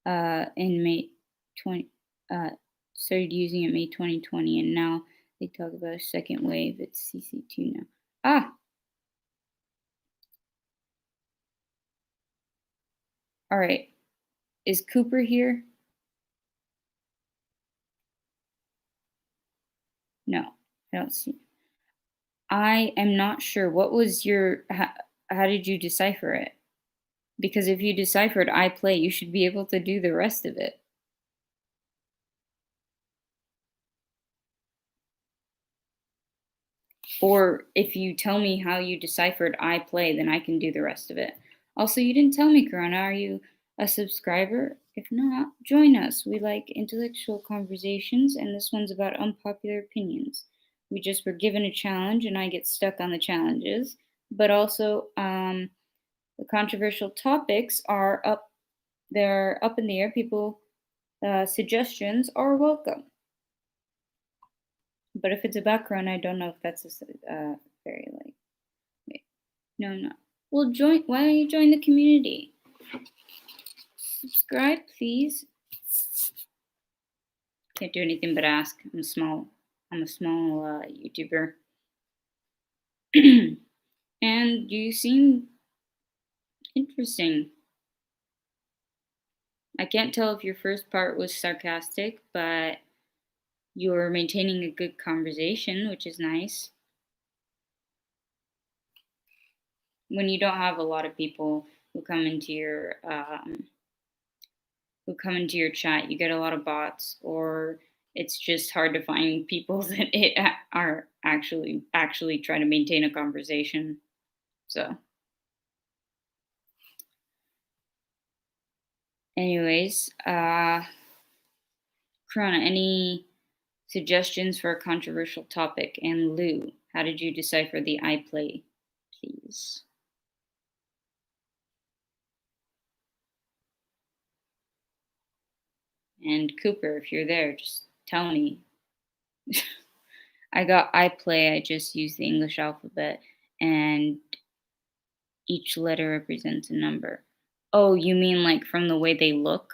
it in May 20. Started using it May 2020, and now they talk about a second wave. It's CC2 now. Ah. All right. Is Cooper here? No, I don't see. I am not sure. What was your? How did you decipher it? Because if you deciphered I play, you should be able to do the rest of it. Or if you tell me how you deciphered I play, then I can do the rest of it. Also, you didn't tell me, Corona. Are you a subscriber? If not, join us. We like intellectual conversations, and this one's about unpopular opinions. We just were given a challenge, and I get stuck on the challenges. But also, the controversial topics are up. They're up in the air. People suggestions are welcome. But if it's about Corona, I don't know if that's very like. Wait, no. Well, join. Why don't you join the community? Subscribe, please. Can't do anything but ask. I'm a small YouTuber. And you seem interesting. I can't tell if your first part was sarcastic, but you're maintaining a good conversation, which is nice. When you don't have a lot of people who come into your chat, you get a lot of bots, or it's just hard to find people that are actually trying to maintain a conversation. So, anyways, Corona, any suggestions for a controversial topic? And Lou, how did you decipher the I play, please? And Cooper, if you're there, just tell me. I got I play, I just use the English alphabet, and each letter represents a number. Oh, you mean like from the way they look?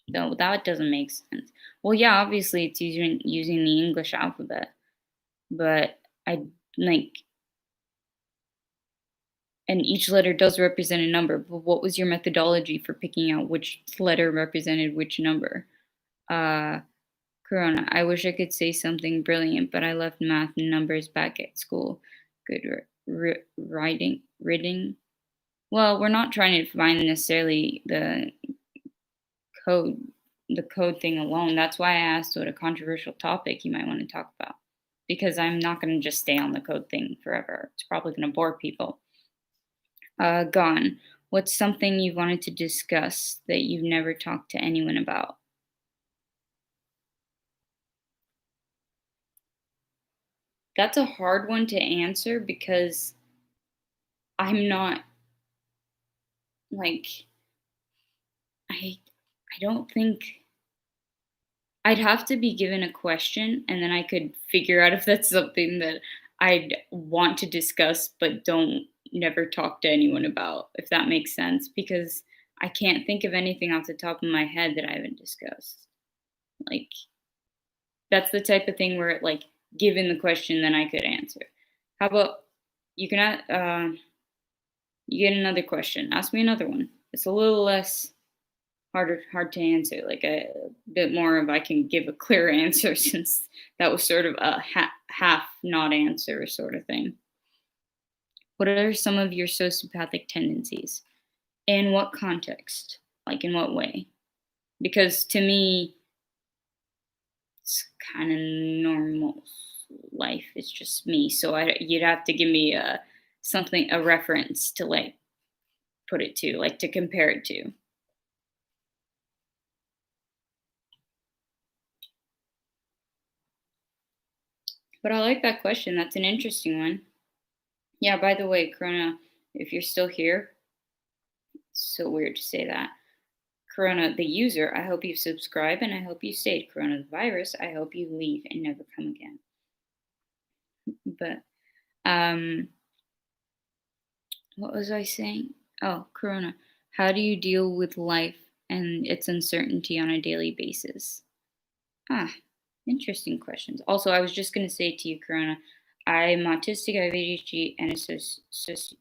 No, that doesn't make sense. Well, yeah, obviously it's using the English alphabet, but I like, and each letter does represent a number. But what was your methodology for picking out which letter represented which number? Corona, I wish I could say something brilliant, but I left math and numbers back at school. Good reading. Well, we're not trying to find necessarily code the code thing alone. That's why I asked what a controversial topic you might want to talk about. Because I'm not going to just stay on the code thing forever. It's probably going to bore people. Gone. What's something you've wanted to discuss that you've never talked to anyone about? That's a hard one to answer because I'm not like I don't think I'd have to be given a question and then I could figure out if that's something that I'd want to discuss but don't never talk to anyone about, if that makes sense, because I can't think of anything off the top of my head that I haven't discussed. Like that's the type of thing where like given the question then I could answer. How about you can you get another question. Ask me another one. It's a little less hard to answer, like a bit more of I can give a clear answer since that was sort of a half not answer sort of thing. What are some of your sociopathic tendencies? In what context? Like in what way? Because to me, it's kind of normal life. It's just me. So you'd have to give me a reference to like put it to, like to compare it to. But I like that question. That's an interesting one. Yeah, by the way, Corona, if you're still here, it's so weird to say that. Corona, the user, I hope you subscribe and I hope you stayed. Corona, the virus, I hope you leave and never come again. But, what was I saying? Oh, Corona, how do you deal with life and its uncertainty on a daily basis? Interesting questions. Also, I was just going to say to you, Corona, I'm autistic, I have ADHD, and I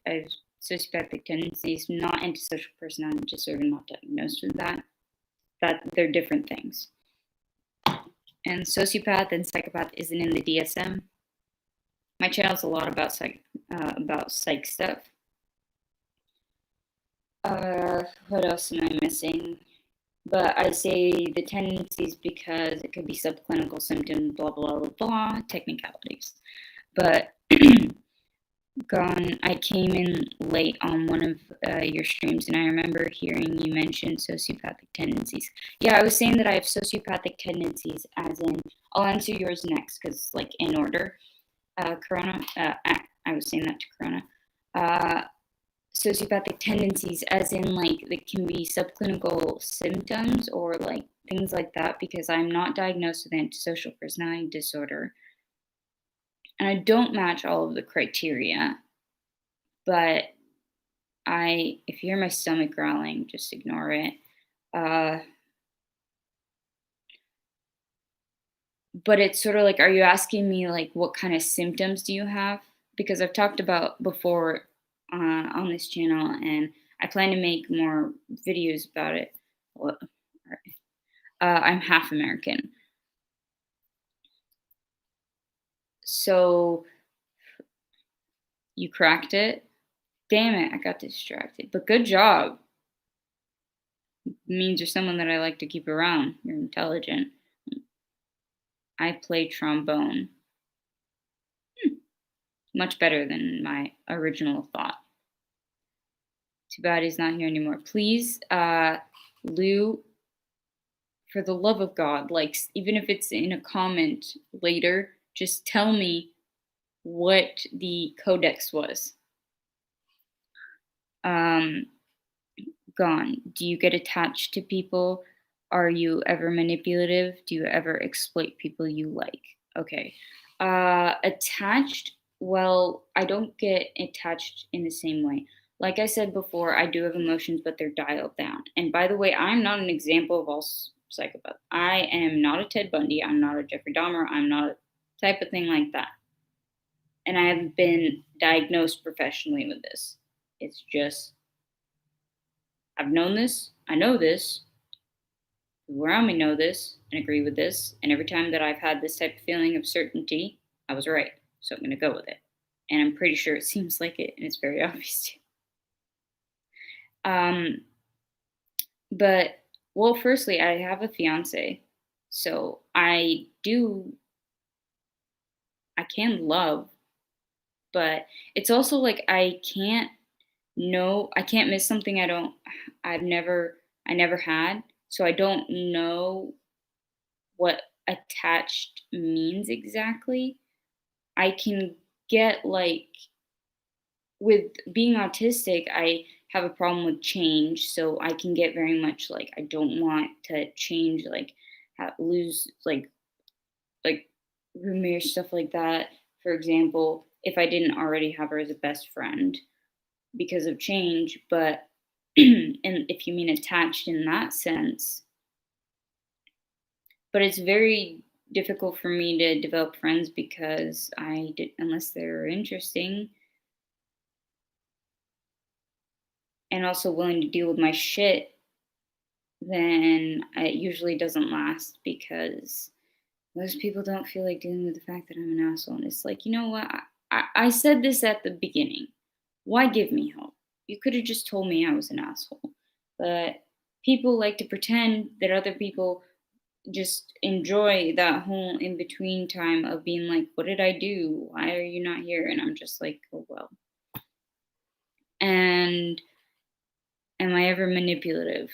have sociopathic tendencies, not antisocial personality disorder, not diagnosed with that. That they're different things. And sociopath and psychopath isn't in the DSM. My channel's a lot about psych stuff. What else am I missing? But I say the tendencies because it could be subclinical symptoms, blah, blah, blah, blah, technicalities. But I came in late on one of your streams, and I remember hearing you mention sociopathic tendencies. Yeah, I was saying that I have sociopathic tendencies, as in, I'll answer yours next, because, like, in order. Corona, I was saying that to Corona. sociopathic tendencies, as in like it can be subclinical symptoms or like things like that, because I'm not diagnosed with antisocial personality disorder and I don't match all of the criteria. But if you hear my stomach growling, just ignore it. Uh, but it's sort of like, are you asking me like what kind of symptoms do you have? Because I've talked about before on this channel, and I plan to make more videos about it. Well, I'm half American, so you cracked it. Damn it, I got distracted. But good job. It means you're someone that I like to keep around. You're intelligent. I play trombone. Much better than my original thought. Too bad he's not here anymore. Please, Lou, for the love of God, like, even if it's in a comment later, just tell me what the codex was. Gone. Do you get attached to people? Are you ever manipulative? Do you ever exploit people you like? Okay. Attached, well, I don't get attached in the same way. Like I said before, I do have emotions, but they're dialed down. And by the way, I'm not an example of all psychopaths. I am not a Ted Bundy. I'm not a Jeffrey Dahmer. I'm not a type of thing like that. And I haven't been diagnosed professionally with this. It's just, I've known this. I know this. People around me know this and agree with this. And every time that I've had this type of feeling of certainty, I was right. So I'm going to go with it. And I'm pretty sure it seems like it, and it's very obvious too. But, well, firstly, I have a fiance. So I can love, but it's also like I can't miss something I never had. So I don't know what attached means exactly. I can get like, with being autistic, I have a problem with change. So I can get very much like, I don't want to change, like lose like roommate, stuff like that. For example, if I didn't already have her as a best friend because of change, but and if you mean attached in that sense, but it's very difficult for me to develop friends because unless they're interesting and also willing to deal with my shit, then it usually doesn't last because most people don't feel like dealing with the fact that I'm an asshole. And it's like, you know what? I said this at the beginning. Why give me hope? You could have just told me I was an asshole. But people like to pretend that other people just enjoy that whole in between time of being like, what did I do? Why are you not here? And I'm just like, oh, well. And am I ever manipulative?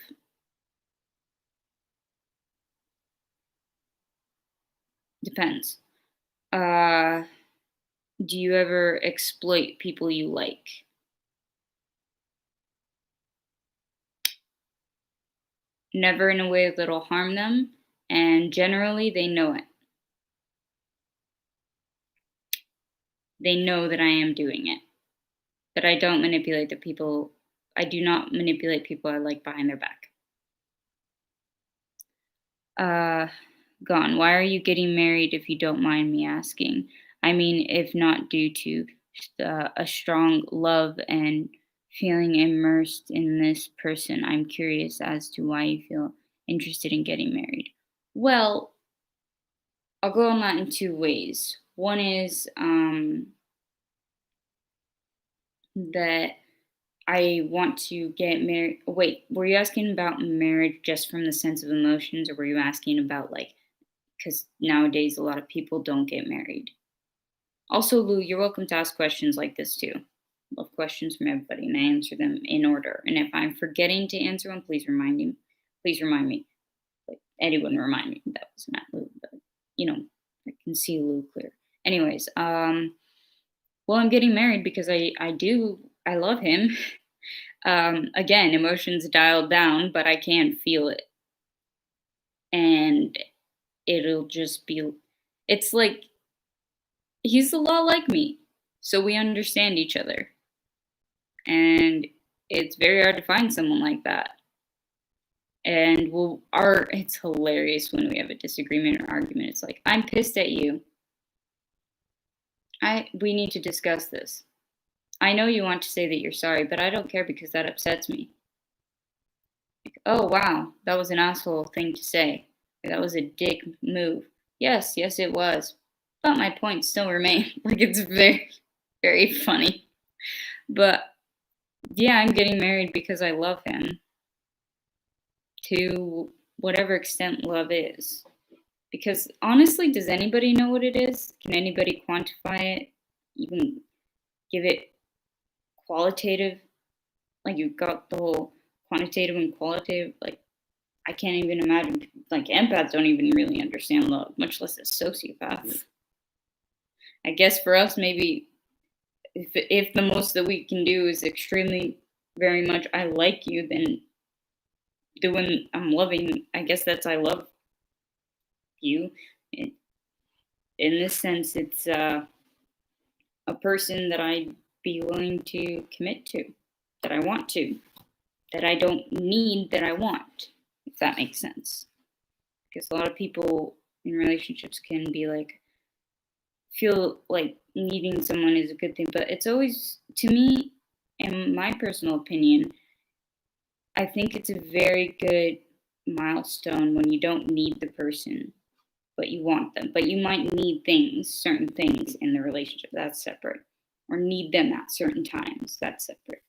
Depends. Do you ever exploit people you like? Never in a way that'll harm them, and generally they know it. They know that I am doing it. That I don't manipulate the people. I do not manipulate people I like behind their back. Gone. Why are you getting married if you don't mind me asking? I mean, if not due to a strong love and feeling immersed in this person, I'm curious as to why you feel interested in getting married. Well, I'll go on that in two ways. One is that I want to get married. Wait, were you asking about marriage just from the sense of emotions, or were you asking about like, because nowadays a lot of people don't get married? Also, Lou, you're welcome to ask questions like this too. Love questions from everybody, and I answer them in order. And if I'm forgetting to answer one, please remind me. Please remind me. Like anyone remind me that was not Lou, but I can see Lou clear. Anyways, well, I'm getting married because I love him. Again, emotions dialed down, but I can feel it. And it'll just be, it's like he's a lot like me. So we understand each other. And it's very hard to find someone like that. And it's hilarious when we have a disagreement or argument. It's like, I'm pissed at you. We need to discuss this. I know you want to say that you're sorry, but I don't care because that upsets me. Like, oh wow, that was an asshole thing to say. That was a dick move. Yes, it was. But my points still remain. Like, it's very, very funny. But yeah, I'm getting married because I love him. To whatever extent love is. Because honestly, does anybody know what it is? Can anybody quantify it? Even give it qualitative? Like, you've got the whole quantitative and qualitative. Like, I can't even imagine. Like, empaths don't even really understand love, much less a sociopath. I guess for us, maybe if the most that we can do is extremely, very much, I like you, then doing I'm loving, I guess that's I love you. In this sense, it's a person that I'd be willing to commit to, that I want to, that I don't need, that I want, if that makes sense. Because a lot of people in relationships can be like, feel like needing someone is a good thing, but it's always, to me, in my personal opinion, I think it's a very good milestone when you don't need the person, but you want them. But you might need certain things in the relationship. That's separate. Or need them at certain times. That's separate.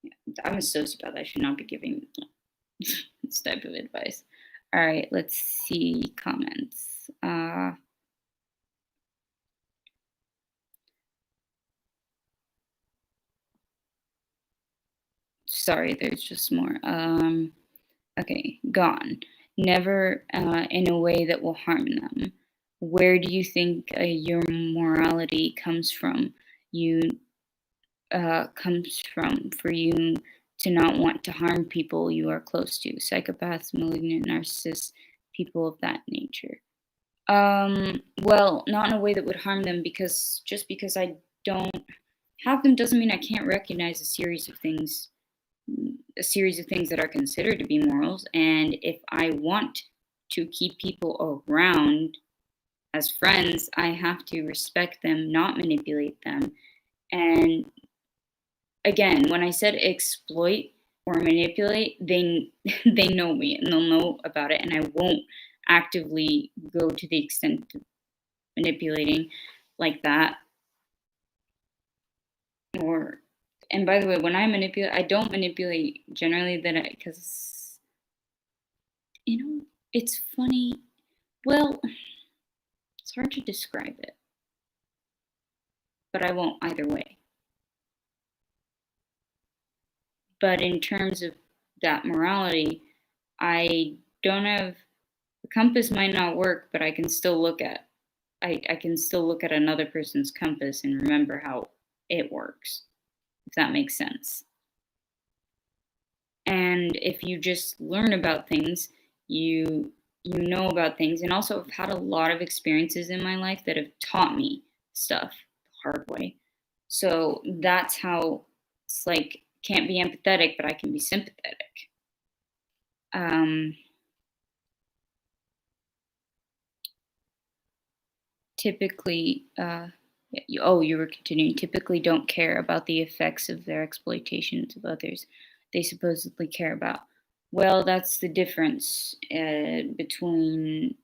Yeah, I'm a sociopath. I should not be giving this type of advice. All right, let's see comments. Sorry, there's just more. Okay, gone. Never in a way that will harm them. Where do you think your morality comes from? Comes from for you to not want to harm people you are close to, psychopaths, malignant narcissists, people of that nature. Well, not in a way that would harm them, because just because I don't have them doesn't mean I can't recognize a series of things that are considered to be morals. And if I want to keep people around as friends, I have to respect them, not manipulate them. And again, when I said exploit or manipulate, they they know me and they'll know about it, and I won't actively go to the extent of manipulating like that. Or, and by the way, when I manipulate, I don't manipulate generally because it's funny. Well, it's hard to describe it, but I won't either way. But in terms of that morality, I don't have, the compass might not work, but I can still look at I can still look at another person's compass and remember how it works, if that makes sense. And if you just learn about things, you know about things. And also, I've had a lot of experiences in my life that have taught me stuff the hard way. So that's how it's like, can't be empathetic, but I can be sympathetic. Typically, you were continuing. Typically, don't care about the effects of their exploitations of others. They supposedly care about. Well, that's the difference between.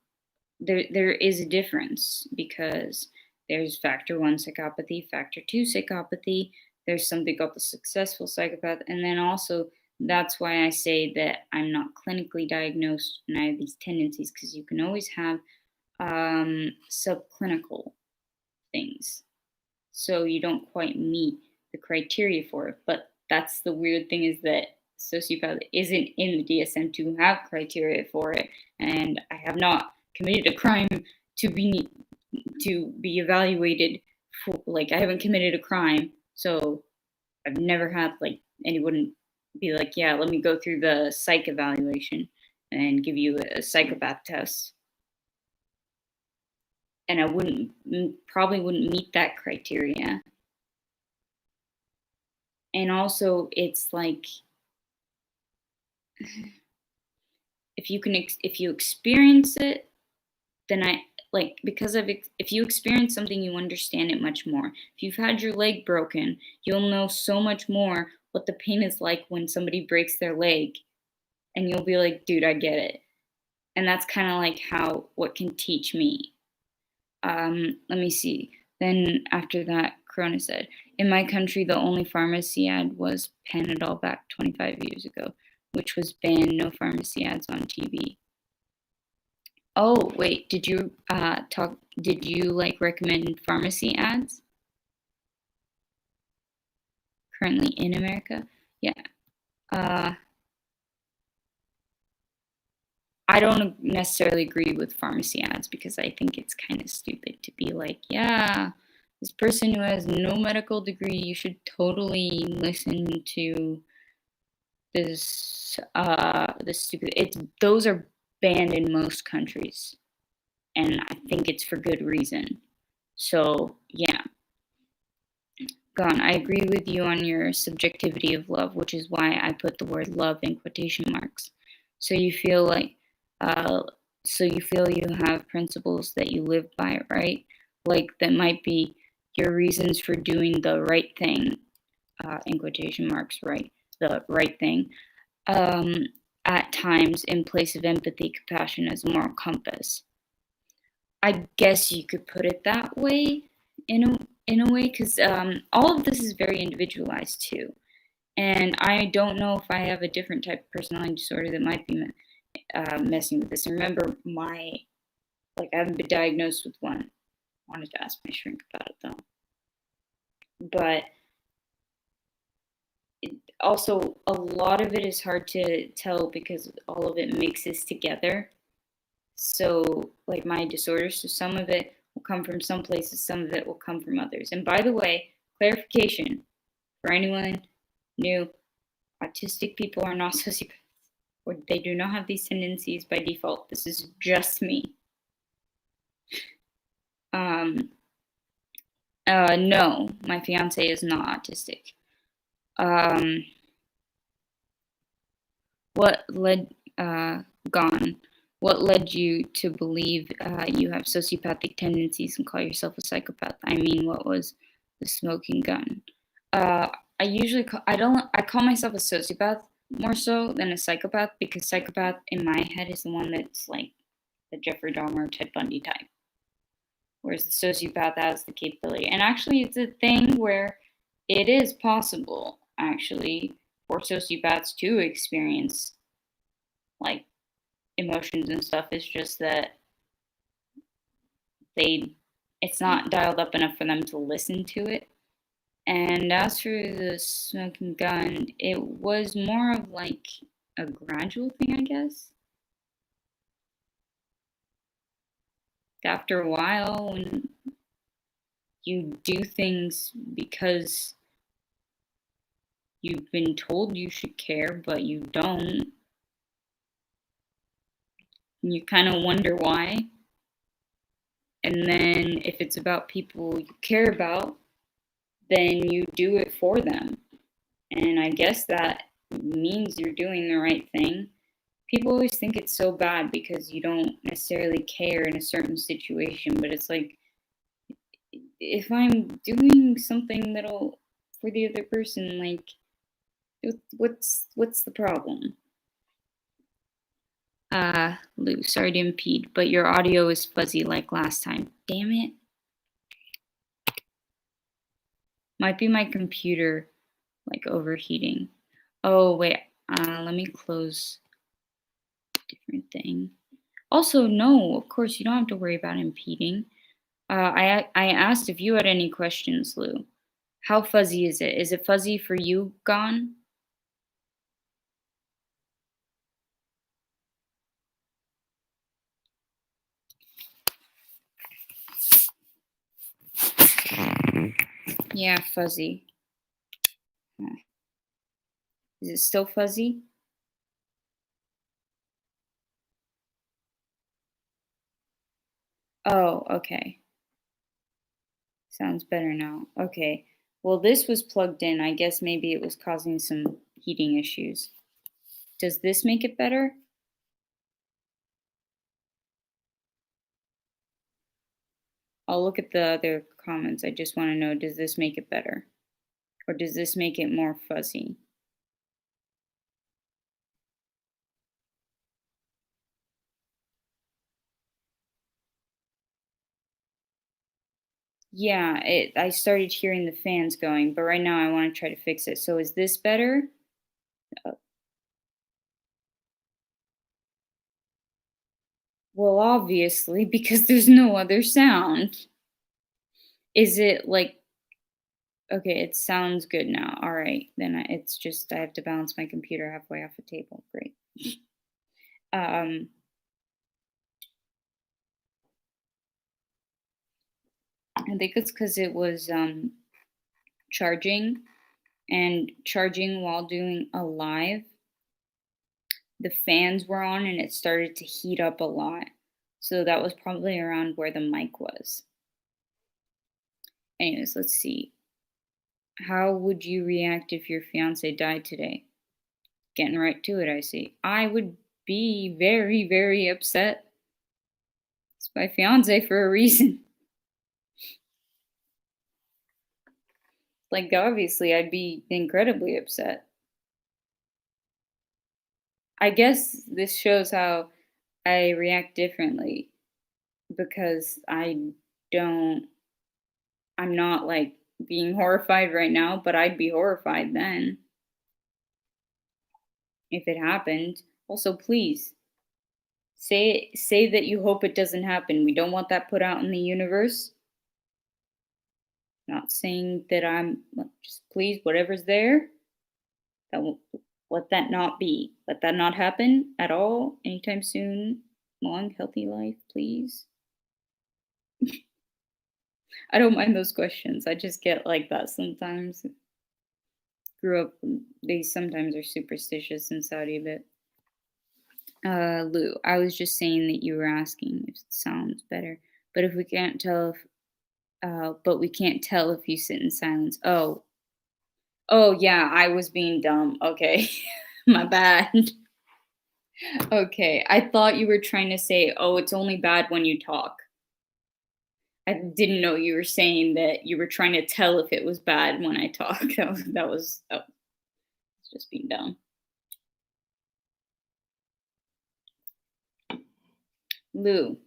There is a difference, because there's factor one psychopathy, factor two psychopathy. There's something called the successful psychopath, and then also that's why I say that I'm not clinically diagnosed and I have these tendencies, because you can always have subclinical things. So you don't quite meet the criteria for it. But that's the weird thing, is that sociopath isn't in the DSM to have criteria for it. And I have not committed a crime to be evaluated for, like, I haven't committed a crime. So I've never had like anyone be like, yeah, let me go through the psych evaluation and give you a psychopath test. And I probably wouldn't meet that criteria. And also, it's like if you experience it, then I like because if you experience something, you understand it much more. If you've had your leg broken, you'll know so much more what the pain is like when somebody breaks their leg, and you'll be like, dude, I get it. And that's kind of like how what can teach me. Let me see. Then after that, Corona said, in my country, the only pharmacy ad was Panadol back 25 years ago, which was banned. No pharmacy ads on TV. Oh, wait, did you did you like recommend pharmacy ads currently in America? Yeah. Uh, I don't necessarily agree with pharmacy ads because I think it's kind of stupid to be like, yeah, this person who has no medical degree, you should totally listen to this stupid. It's those are banned in most countries, and I think it's for good reason. So yeah, gone. I agree with you on your subjectivity of love, which is why I put the word love in quotation marks. So you feel like, uh, so you feel you have principles that you live by, right? Like that might be your reasons for doing the right thing, in quotation marks, right? The right thing. Um, at times, in place of empathy, compassion as a moral compass. I guess you could put it that way in a way because all of this is very individualized too. And I don't know if I have a different type of personality disorder that might be messing with this. Remember, I haven't been diagnosed with one. I wanted to ask my shrink about it though. But also, a lot of it is hard to tell because all of it mixes together. So, like my disorders, so some of it will come from some places, some of it will come from others. And by the way, clarification for anyone new, autistic people are not sociopaths, or they do not have these tendencies by default. This is just me. No, my fiance is not autistic. Um, what led, gone? What led you to believe you have sociopathic tendencies and call yourself a psychopath? I mean, what was the smoking gun? Uh, I usually I call myself a sociopath more so than a psychopath because psychopath in my head is the one that's like the Jeffrey Dahmer, Ted Bundy type, whereas the sociopath has the capability. And actually, it's a thing where it is possible actually for sociopaths to experience like emotions and stuff. It's just that they it's not dialed up enough for them to listen to it. And as for the smoking gun, it was more of like a gradual thing, I guess. After a while, when you do things because you've been told you should care, but you don't, and you kind of wonder why. And then if it's about people you care about, then you do it for them. And I guess that means you're doing the right thing. People always think it's so bad because you don't necessarily care in a certain situation, but it's like if I'm doing something that'll for the other person, like what's the problem? Lou, sorry to impede, but your audio is fuzzy like last time. Damn it. Might be my computer like overheating. Oh wait, let me close a different thing. Also, no, of course you don't have to worry about impeding. I asked if you had any questions, Lou. How fuzzy is it? Is it fuzzy for you, Gone? Yeah, fuzzy. Is it still fuzzy? Oh, okay. Sounds better now. Okay. Well, this was plugged in. I guess maybe it was causing some heating issues. Does this make it better? I'll look at the other comments. I just want to know, does this make it better? Or does this make it more fuzzy? Yeah, I started hearing the fans going, but right now I want to try to fix it. So is this better? Uh, well, obviously, because there's no other sound. Is it like okay, it sounds good now. All right. Then it's just I have to balance my computer halfway off a table. Great. Um I think it's cuz it was charging and charging while doing a live. The fans were on and it started to heat up a lot. So that was probably around where the mic was. Anyways, let's see. How would you react if your fiance died today? Getting right to it, I see. I would be very, very upset. It's my fiance for a reason. Like, obviously, I'd be incredibly upset. I guess this shows how I react differently because don't, I'm not like being horrified right now, but I'd be horrified then if it happened. Also, please say that you hope it doesn't happen. We don't want that put out in the universe. Not saying that just please, whatever's there, that will let that not be. Let that not happen at all anytime soon. Long, healthy life, please. I don't mind those questions. I just get like that sometimes. Grew up, they sometimes are superstitious in Saudi a bit. Lou, I was just saying that you were asking if it sounds better, but if we can't tell if, but we can't tell if you sit in silence. Oh yeah, I was being dumb. Okay, my bad. Okay, I thought you were trying to say, oh, it's only bad when you talk. I didn't know you were saying that you were trying to tell if it was bad when I talk. That was just being dumb. Lou,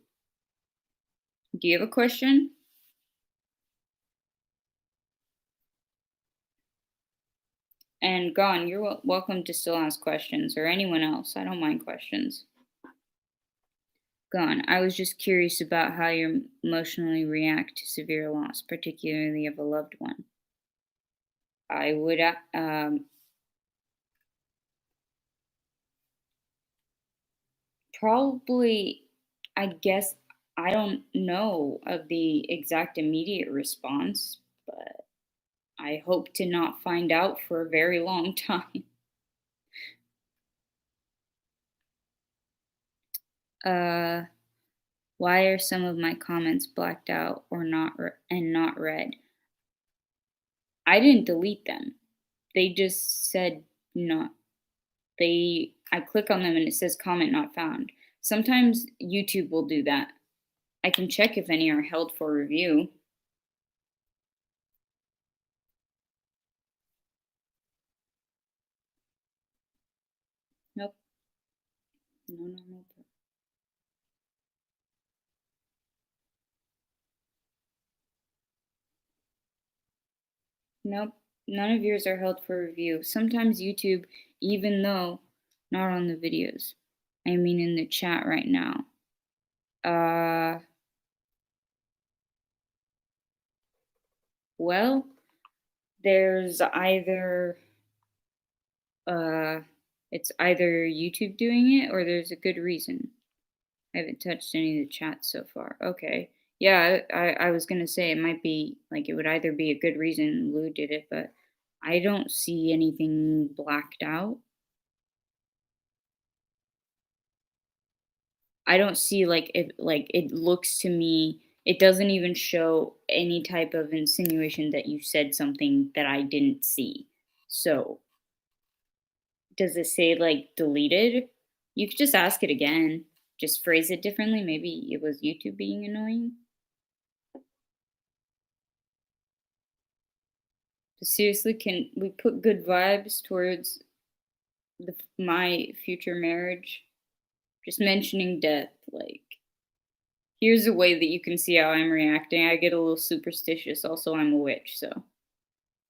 do you have a question? And Gon, you're welcome to still ask questions, or anyone else. I don't mind questions. Gon, I was just curious about how you emotionally react to severe loss, particularly of a loved one. I would, probably, I guess, I don't know of the exact immediate response, but I hope to not find out for a very long time. Uh, why are some of my comments blacked out or not read? I didn't delete them. They just said not. I click on them and it says comment not found. Sometimes YouTube will do that. I can check if any are held for review. Nope. No, no, no. Nope. None of yours are held for review. Sometimes YouTube, even though not on the videos. I mean in the chat right now. Uh well, there's either uh it's either YouTube doing it or there's a good reason. I haven't touched any of the chats so far. Okay. Yeah, I was gonna say it might be like it would either be a good reason Lou did it, but I don't see anything blacked out. I don't see like it looks to me it doesn't even show any type of insinuation that you said something that I didn't see. So, does it say like deleted? You could just ask it again. Just phrase it differently. Maybe it was YouTube being annoying. But seriously, can we put good vibes towards my future marriage? Just mentioning death, like here's a way that you can see how I'm reacting. I get a little superstitious. Also, I'm a witch, so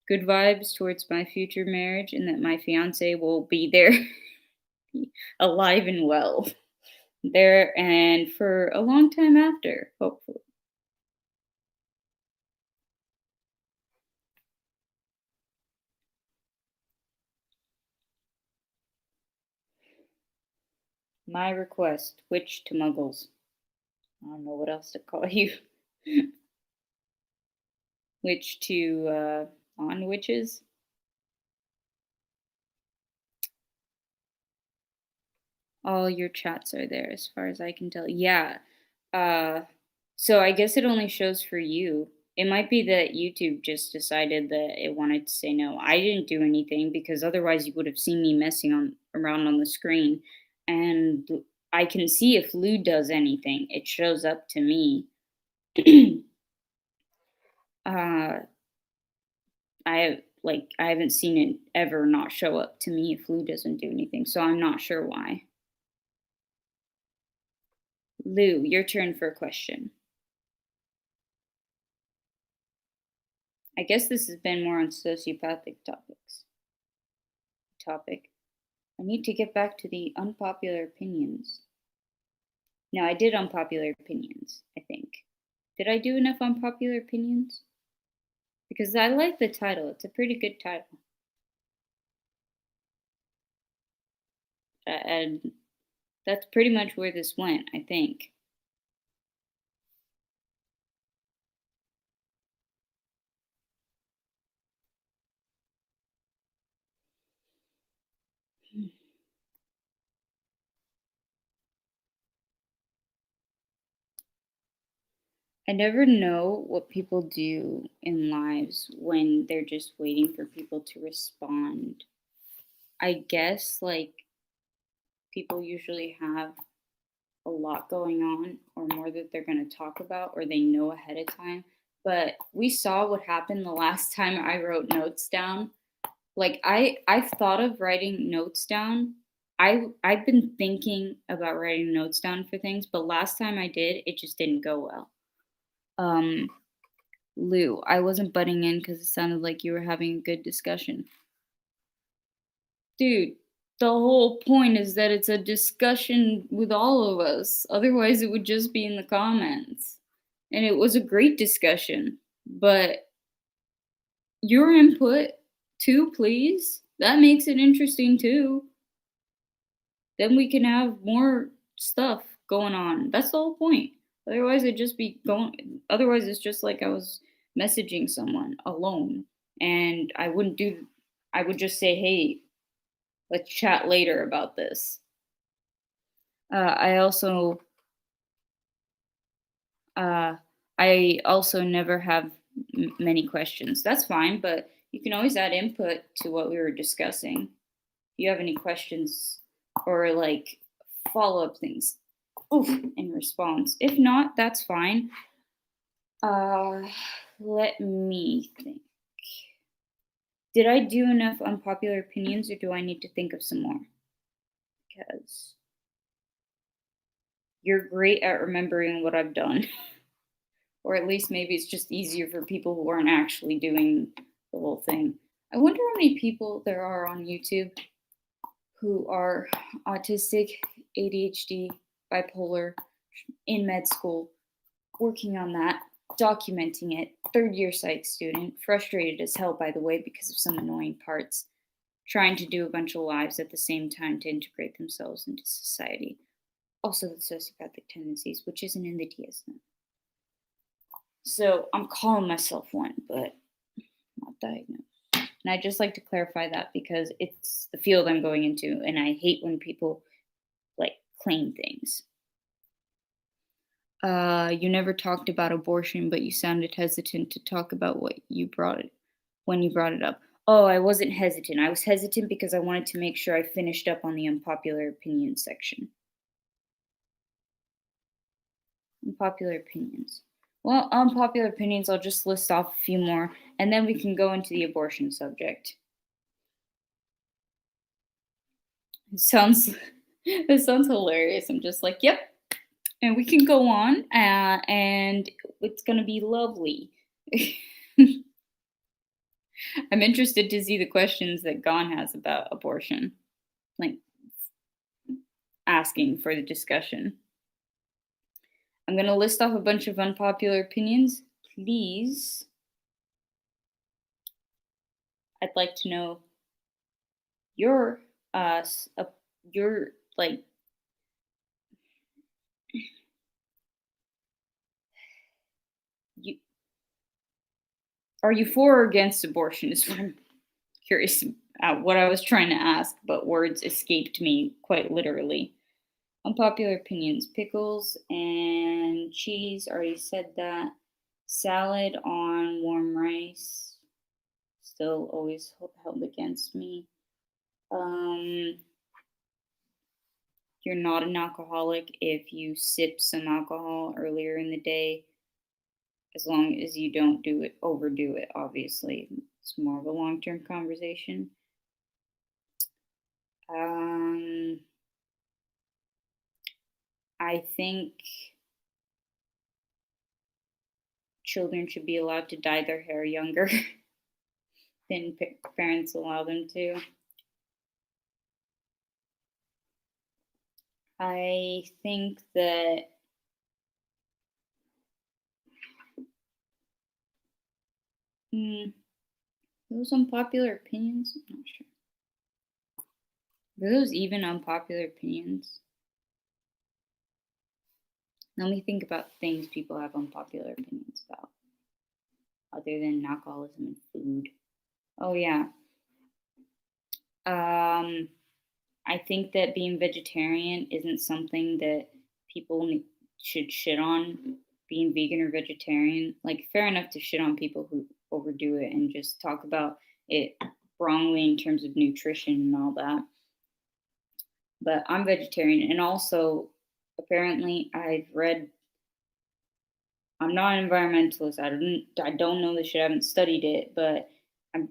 good vibes towards my future marriage and that my fiance will be there alive and well there and for a long time after, hopefully. My request, witch to muggles. I don't know what else to call you. Witch to on witches. All your chats are there as far as I can tell. Yeah. Uh so I guess it only shows for you. It might be that YouTube just decided that it wanted to say no. I didn't do anything because otherwise you would have seen me messing on around on the screen. And I can see if Lou does anything. It shows up to me. uh I haven't seen it ever not show up to me if Lou doesn't do anything. So I'm not sure why. Lou, your turn for a question. I guess this has been more on sociopathic topic. I need to get back to the unpopular opinions. No, I did unpopular opinions, I think. Did I do enough unpopular opinions? Because I like the title. It's a pretty good title. And that's pretty much where this went, I think. I never know what people do in lives when they're just waiting for people to respond. I guess like people usually have a lot going on or more that they're going to talk about or they know ahead of time. But we saw what happened the last time I wrote notes down. Like I've thought of writing notes down. I've been thinking about writing notes down for things, but last time I did, it just didn't go well. Um Lou, I wasn't butting in because it sounded like you were having a good discussion. Dude, the whole point is that it's a discussion with all of us. Otherwise, it would just be in the comments. And it was a great discussion. But your input too, please. That makes it interesting too. Then we can have more stuff going on. That's the whole point. Otherwise it's just like I was messaging someone alone and I would just say, "Hey, let's chat later about this." I also uh I also never have many questions. That's fine, but you can always add input to what we were discussing. If you have any questions or like follow up things oof, in response. If not, that's fine. Uh, Let me think. Did I do enough unpopular opinions or do I need to think of some more? Because you're great at remembering what I've done. Or at least maybe it's just easier for people who aren't actually doing the whole thing. I wonder how many people there are on YouTube who are autistic, ADHD, bipolar, in med school, working on that, documenting it, third year psych student, frustrated as hell, by the way, because of some annoying parts, trying to do a bunch of lives at the same time to integrate themselves into society. Also, the sociopathic tendencies, which isn't in the DSM. So I'm calling myself one, but not diagnosed. And I just like to clarify that because it's the field I'm going into, and I hate when people like claim things. You never talked about abortion, but you sounded hesitant to talk about what you brought it when you brought it up. Oh, I wasn't hesitant. I was hesitant because I wanted to make sure I finished up on the unpopular opinion section. Unpopular opinions. Well, unpopular opinions, I'll just list off a few more, and then we can go into the abortion subject. It sounds, it sounds hilarious. I'm just like, yep, and we can go on, and it's gonna be lovely. I'm interested to see the questions that Gon has about abortion, like asking for the discussion. I'm going to list off a bunch of unpopular opinions. Please, I'd like to know your your like you are you for or against abortion is what I'm curious about. What I was trying to ask, but words escaped me quite literally. Unpopular opinions: pickles and cheese. Already said that. Salad on warm rice. Still always held against me. You're not an alcoholic if you sip some alcohol earlier in the day, as long as you don't overdo it, obviously. It's more of a long term conversation. I think children should be allowed to dye their hair younger than parents allow them to. I think that those unpopular opinions, I'm not sure. Were those even unpopular opinions? Let me think about things people have unpopular opinions about, other than alcoholism and food. Oh yeah. I think that being vegetarian isn't something that people should shit on. Being vegan or vegetarian, like, fair enough to shit on people who overdo it and just talk about it wrongly in terms of nutrition and all that. But I'm vegetarian, and also apparently I've read. I'm not an environmentalist. I don't know this shit. I haven't studied it, but I'm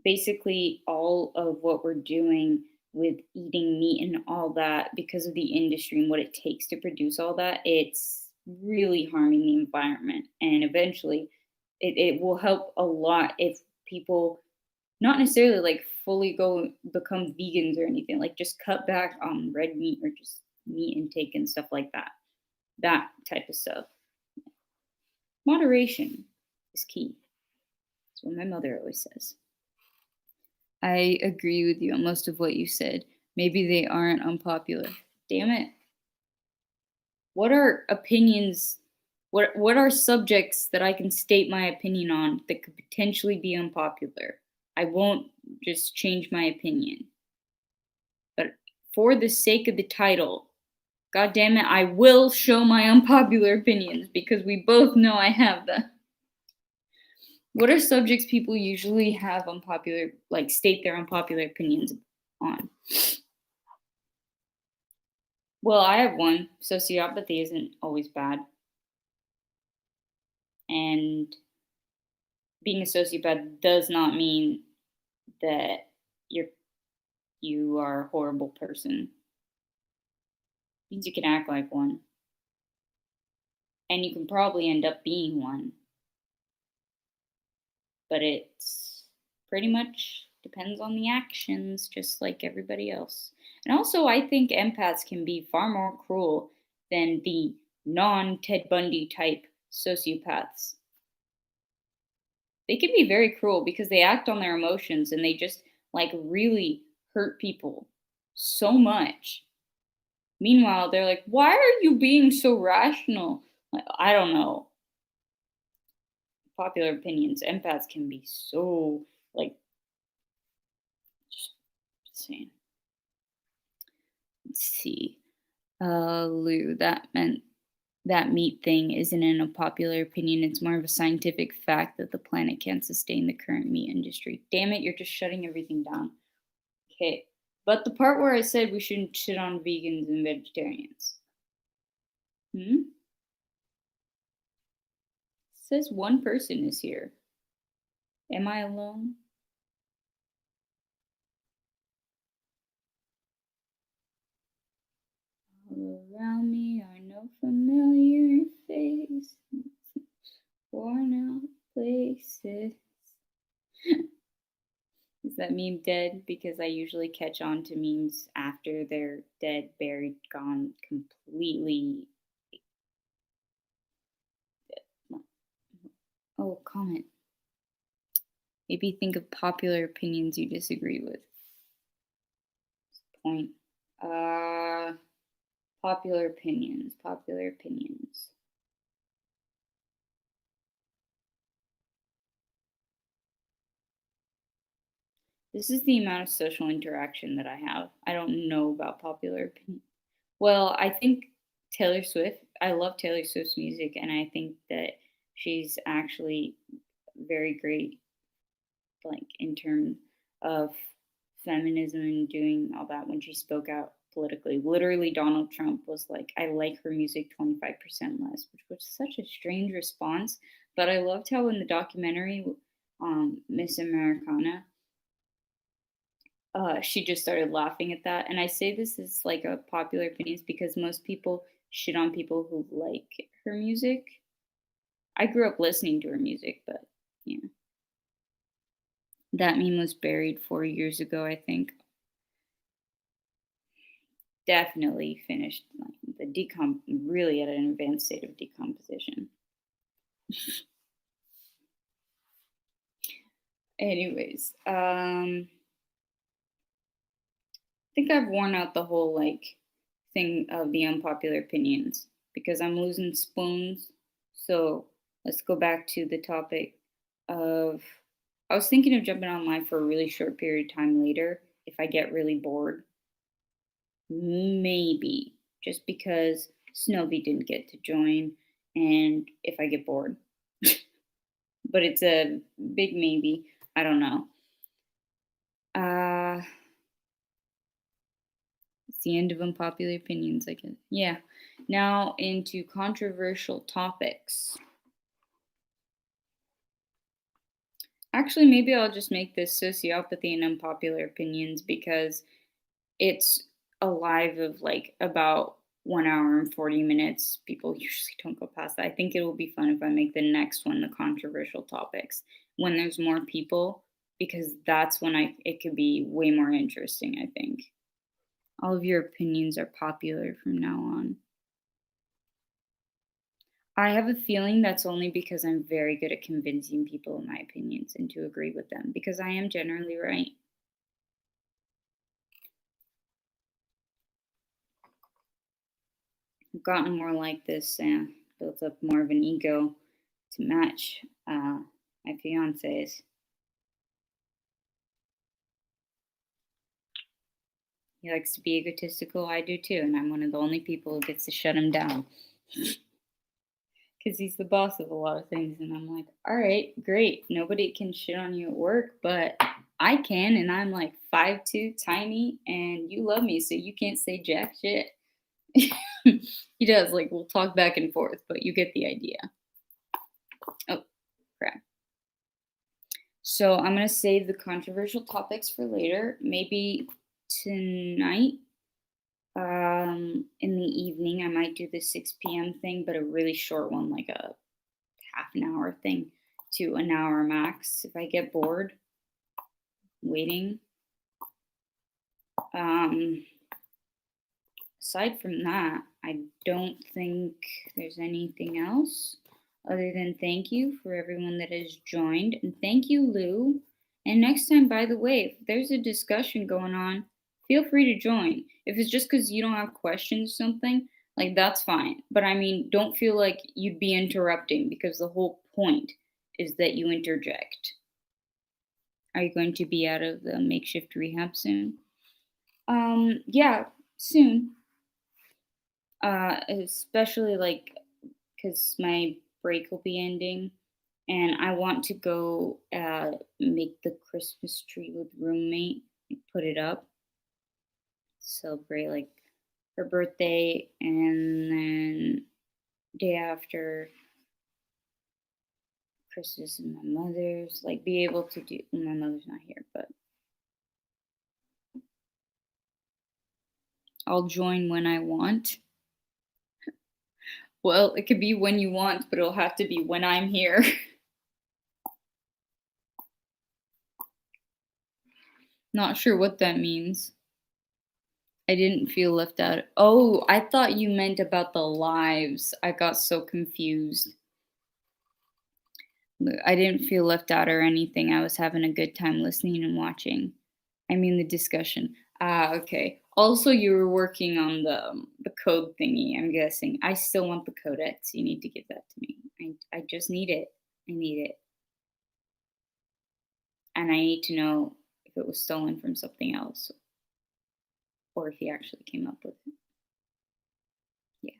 basically all of what we're doing with eating meat and all that, because of the industry and what it takes to produce all that, it's really harming the environment. And eventually it will help a lot if people not necessarily like fully go become vegans or anything, like just cut back on red meat or just meat intake and stuff like that. That type of stuff. Moderation is key. That's what my mother always says. I agree with you on most of what you said. Maybe they aren't unpopular. Damn it. What are opinions? What are subjects that I can state my opinion on that could potentially be unpopular? I won't just change my opinion. But for the sake of the title, God damn it, I will show my unpopular opinions because we both know I have them. What are subjects people usually have unpopular, like state their unpopular opinions on? Well, I have one. Sociopathy isn't always bad. And being a sociopath does not mean that you are a horrible person. It means you can act like one. And you can probably end up being one. But it's pretty much depends on the actions, just like everybody else. And also, I think empaths can be far more cruel than the non Ted Bundy type sociopaths. They can be very cruel because they act on their emotions and they just like really hurt people so much. Meanwhile, they're like, why are you being so rational? Like, I don't know. Popular opinions, empaths can be so Like, just saying. Let's see. Lou, that meat thing isn't an unpopular opinion. It's more of a scientific fact that the planet can't sustain the current meat industry. Damn it, you're just shutting everything down. Okay. But the part where I said we shouldn't shit on vegans and vegetarians. Hmm? Says one person is here. Am I alone? All around me are no familiar faces, worn out places. Is that meme dead? Because I usually catch on to memes after they're dead, buried, gone, completely. Oh, comment. Maybe think of popular opinions you disagree with. Point. Uh, Popular opinions. Popular opinions. This is the amount of social interaction that I have. I don't know about popular opinion. Well, I think Taylor Swift, I love Taylor Swift's music, and I think that she's actually very great, like in terms of feminism and doing all that when she spoke out politically. Literally, Donald Trump was like, I like her music 25% less, which was such a strange response. But I loved how in the documentary, Miss Americana, she just started laughing at that. And I say this is like a popular opinion because most people shit on people who like her music. I grew up listening to her music, but yeah, that meme was buried 4 years ago, I think. Definitely finished like, the really at an advanced state of decomposition. Anyways, I think I've worn out the whole like thing of the unpopular opinions because I'm losing spoons. So let's go back to the topic of I was thinking of jumping online for a really short period of time later if I get really bored. Maybe just because Snowy didn't get to join and if I get bored. But it's a big maybe. I don't know. Uh It's the end of unpopular opinions, I guess. Yeah. Now into controversial topics. Actually, maybe I'll just make this sociopathy and unpopular opinions because it's a live of like about 1 hour and 40 minutes. People usually don't go past that. I think it will be fun if I make the next one the controversial topics when there's more people because that's when it could be way more interesting, I think. All of your opinions are popular from now on. I have a feeling that's only because I'm very good at convincing people of my opinions and to agree with them because I am generally right. I've gotten more like this and built up more of an ego to match my fiance's. He likes to be egotistical. I do too, and I'm one of the only people who gets to shut him down. Because he's the boss of a lot of things. And I'm like, all right, great. Nobody can shit on you at work, but I can. And I'm like 5'2", tiny, and you love me, so you can't say jack shit. He does. Like, we'll talk back and forth, but you get the idea. Oh, crap. So I'm going to save the controversial topics for later. Maybe tonight in the evening, I might do the 6 p.m. thing, but a really short one, like a half an hour thing to an hour max if I get bored waiting. Aside from that, I don't think there's anything else other than thank you for everyone that has joined. And thank you, Lou. And next time, by the way, if there's a discussion going on, feel free to join. If it's just because you don't have questions or something, like that's fine. But I mean, don't feel like you'd be interrupting because the whole point is that you interject. Are you going to be out of the makeshift rehab soon? Yeah, soon. Especially like because my break will be ending, and I want to go make the Christmas tree with roommate, and put it up, celebrate like her birthday, and then day after Christmas and my mother's, like be able to do. My mother's not here, but I'll join when I want. Well, it could be when you want, but it'll have to be when I'm here. Not sure what that means. I didn't feel left out. Oh, I thought you meant about the lives. I got so confused. I didn't feel left out or anything. I was having a good time listening and watching. I mean the discussion. Ah, okay. Also, you were working on the code thingy. I'm guessing. I still want the codex. You need to give that to me. I just need it. I need it, and I need to know if it was stolen from something else or if he actually came up with it. Yeah.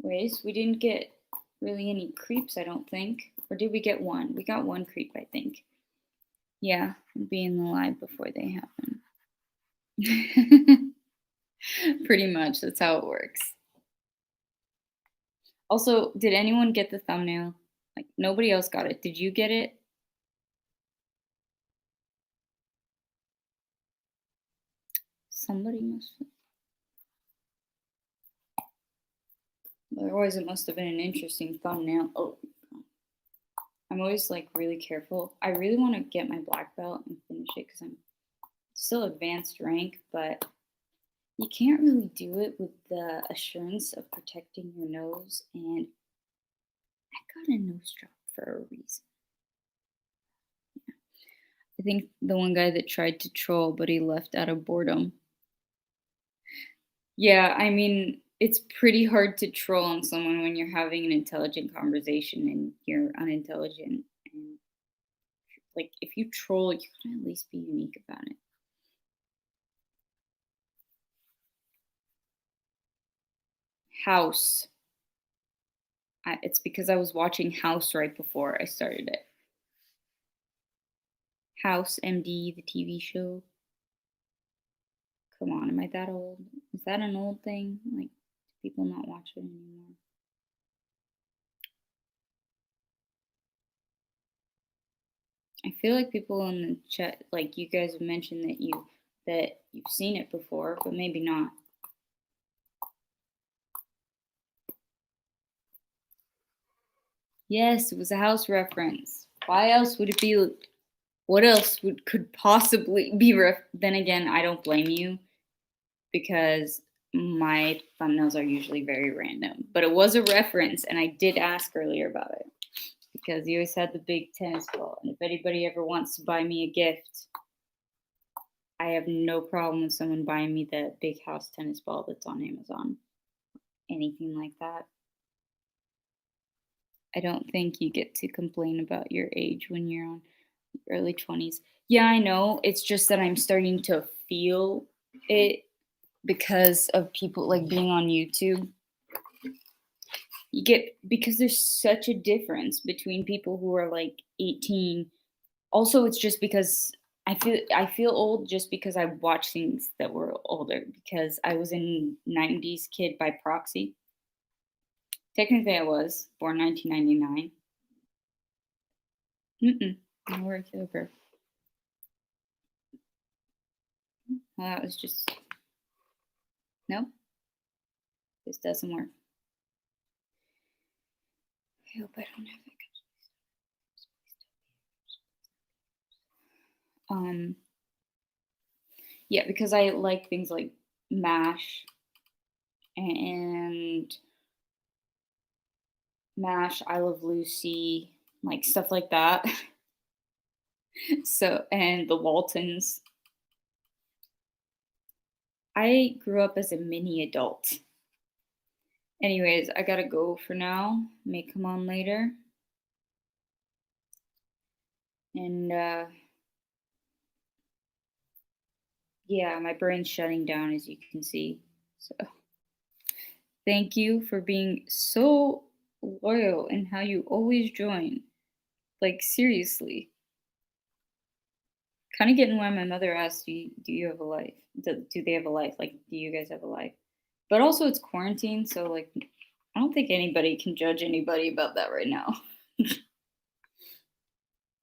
Ways we didn't get really any creeps, I don't think. Or did we get one? We got one creep, I think. Yeah, be in the live before they happen. Pretty much, that's how it works. Also, did anyone get the thumbnail? Like, nobody else got it. Did you get it? Somebody must have. Otherwise, it must have been an interesting thumbnail. Oh, I'm always like really careful. I really want to get my black belt and finish it because I'm still advanced rank, but you can't really do it with the assurance of protecting your nose. And I got a nose job for a reason. I think the one guy that tried to troll, but he left out of boredom. Yeah, I mean, it's pretty hard to troll on someone when you're having an intelligent conversation and you're unintelligent. And like, if you troll, you can at least be unique about it. House. It's because I was watching House right before I started it. House MD, the TV show. Come on, am I that old? Is that an old thing? Like, do people not watch it anymore? I feel like people in the chat, like you guys have mentioned that you've seen it before, but maybe not. Yes, it was a House reference. Why else would it be? What else could possibly be Then again, I don't blame you because my thumbnails are usually very random. But it was a reference, and I did ask earlier about it because he always had the big tennis ball. And if anybody ever wants to buy me a gift, I have no problem with someone buying me the big house tennis ball that's on Amazon. Anything like that. I don't think you get to complain about your age when you're on early 20s. Yeah, I know. It's just that I'm starting to feel it because of people like being on YouTube. You get because there's such a difference between people who are like 18. Also, it's just because I feel old just because I watch things that were older because I was a 90s kid by proxy. Technically, I was born 1999. No, we're October. Well, that was just no. This doesn't work. I hope I don't have it. Yeah, because I like things like MASH and MASH, I Love Lucy, like stuff like that. So, and the Waltons. I grew up as a mini adult. Anyways, I gotta go for now. May come on later. And yeah, my brain's shutting down, as you can see. So thank you for being so loyal and how you always join. Like, seriously. Kind of getting why my mother asked, do you have a life? Do they have a life? Like, do you guys have a life? But also, it's quarantine, so, like, I don't think anybody can judge anybody about that right now.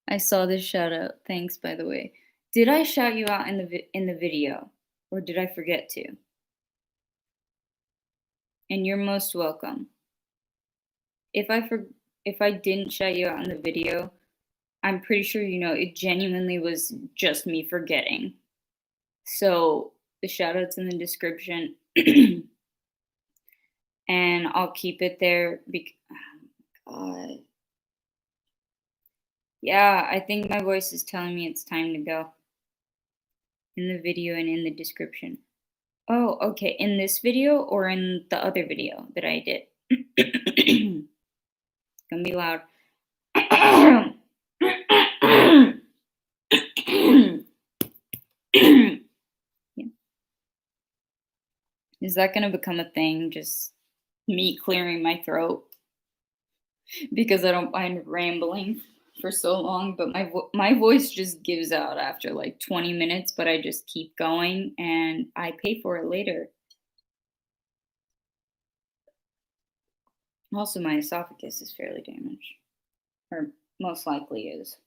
I saw this shout out. Thanks, by the way. Did I shout you out in the video, or did I forget to? And you're most welcome. If I didn't shout you out in the video, I'm pretty sure you know it genuinely was just me forgetting. So the shout out's in the description. And I'll keep it there oh my God. Yeah, I think my voice is telling me it's time to go. In the video and in the description. Oh, okay. In this video or in the other video that I did? Gonna be loud. Yeah. Is that gonna become a thing? Just me clearing my throat because I don't mind rambling for so long, but my voice just gives out after like 20 minutes, but I just keep going and I pay for it later. Also, my esophagus is fairly damaged, or most likely is.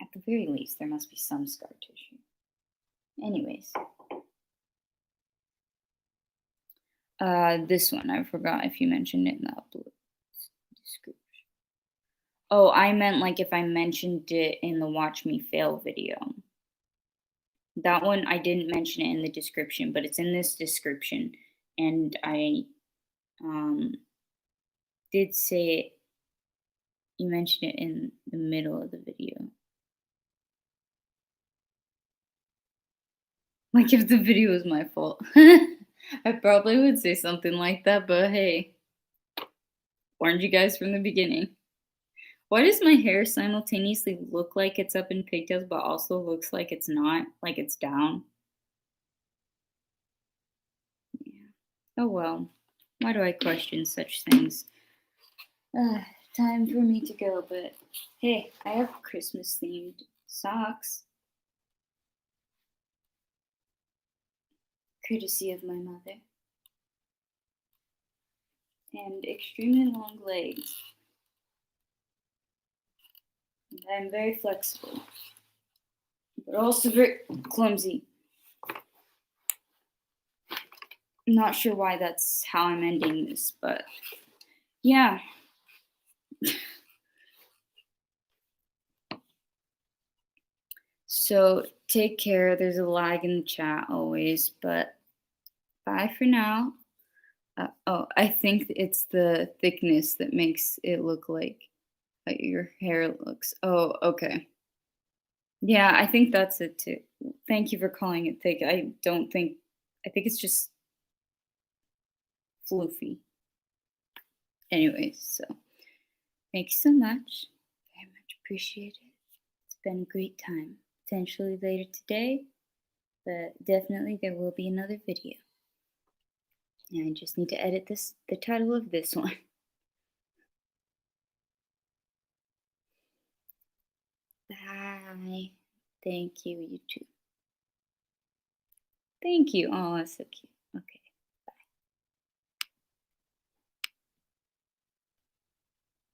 At the very least, there must be some scar tissue. Anyways, this one, I forgot if you mentioned it in the upload description. Oh, I meant like if I mentioned it in the Watch Me Fail video. That one, I didn't mention it in the description, but it's in this description. And I did say it, you mentioned it in the middle of the video. Like if the video was my fault. I probably would say something like that, but hey, warned you guys from the beginning. Why does my hair simultaneously look like it's up in pigtails, but also looks like it's not, like it's down? Yeah. Oh well. Why do I question such things? Time for me to go, but hey, I have Christmas themed socks. Courtesy of my mother. And extremely long legs. And I'm very flexible, but also very clumsy. I'm not sure why that's how I'm ending this, but yeah. So take care. There's a lag in the chat always, but bye for now. Oh, I think it's the thickness that makes it look like your hair looks. Oh, okay. Yeah, I think that's it too. Thank you for calling it thick. I think it's just floofy. Anyways, so thank you so much. Very much appreciated. It's been a great time. Potentially later today, but definitely there will be another video. And I just need to edit the title of this one. Bye. Thank you, you too. Thank you. Oh, that's so cute.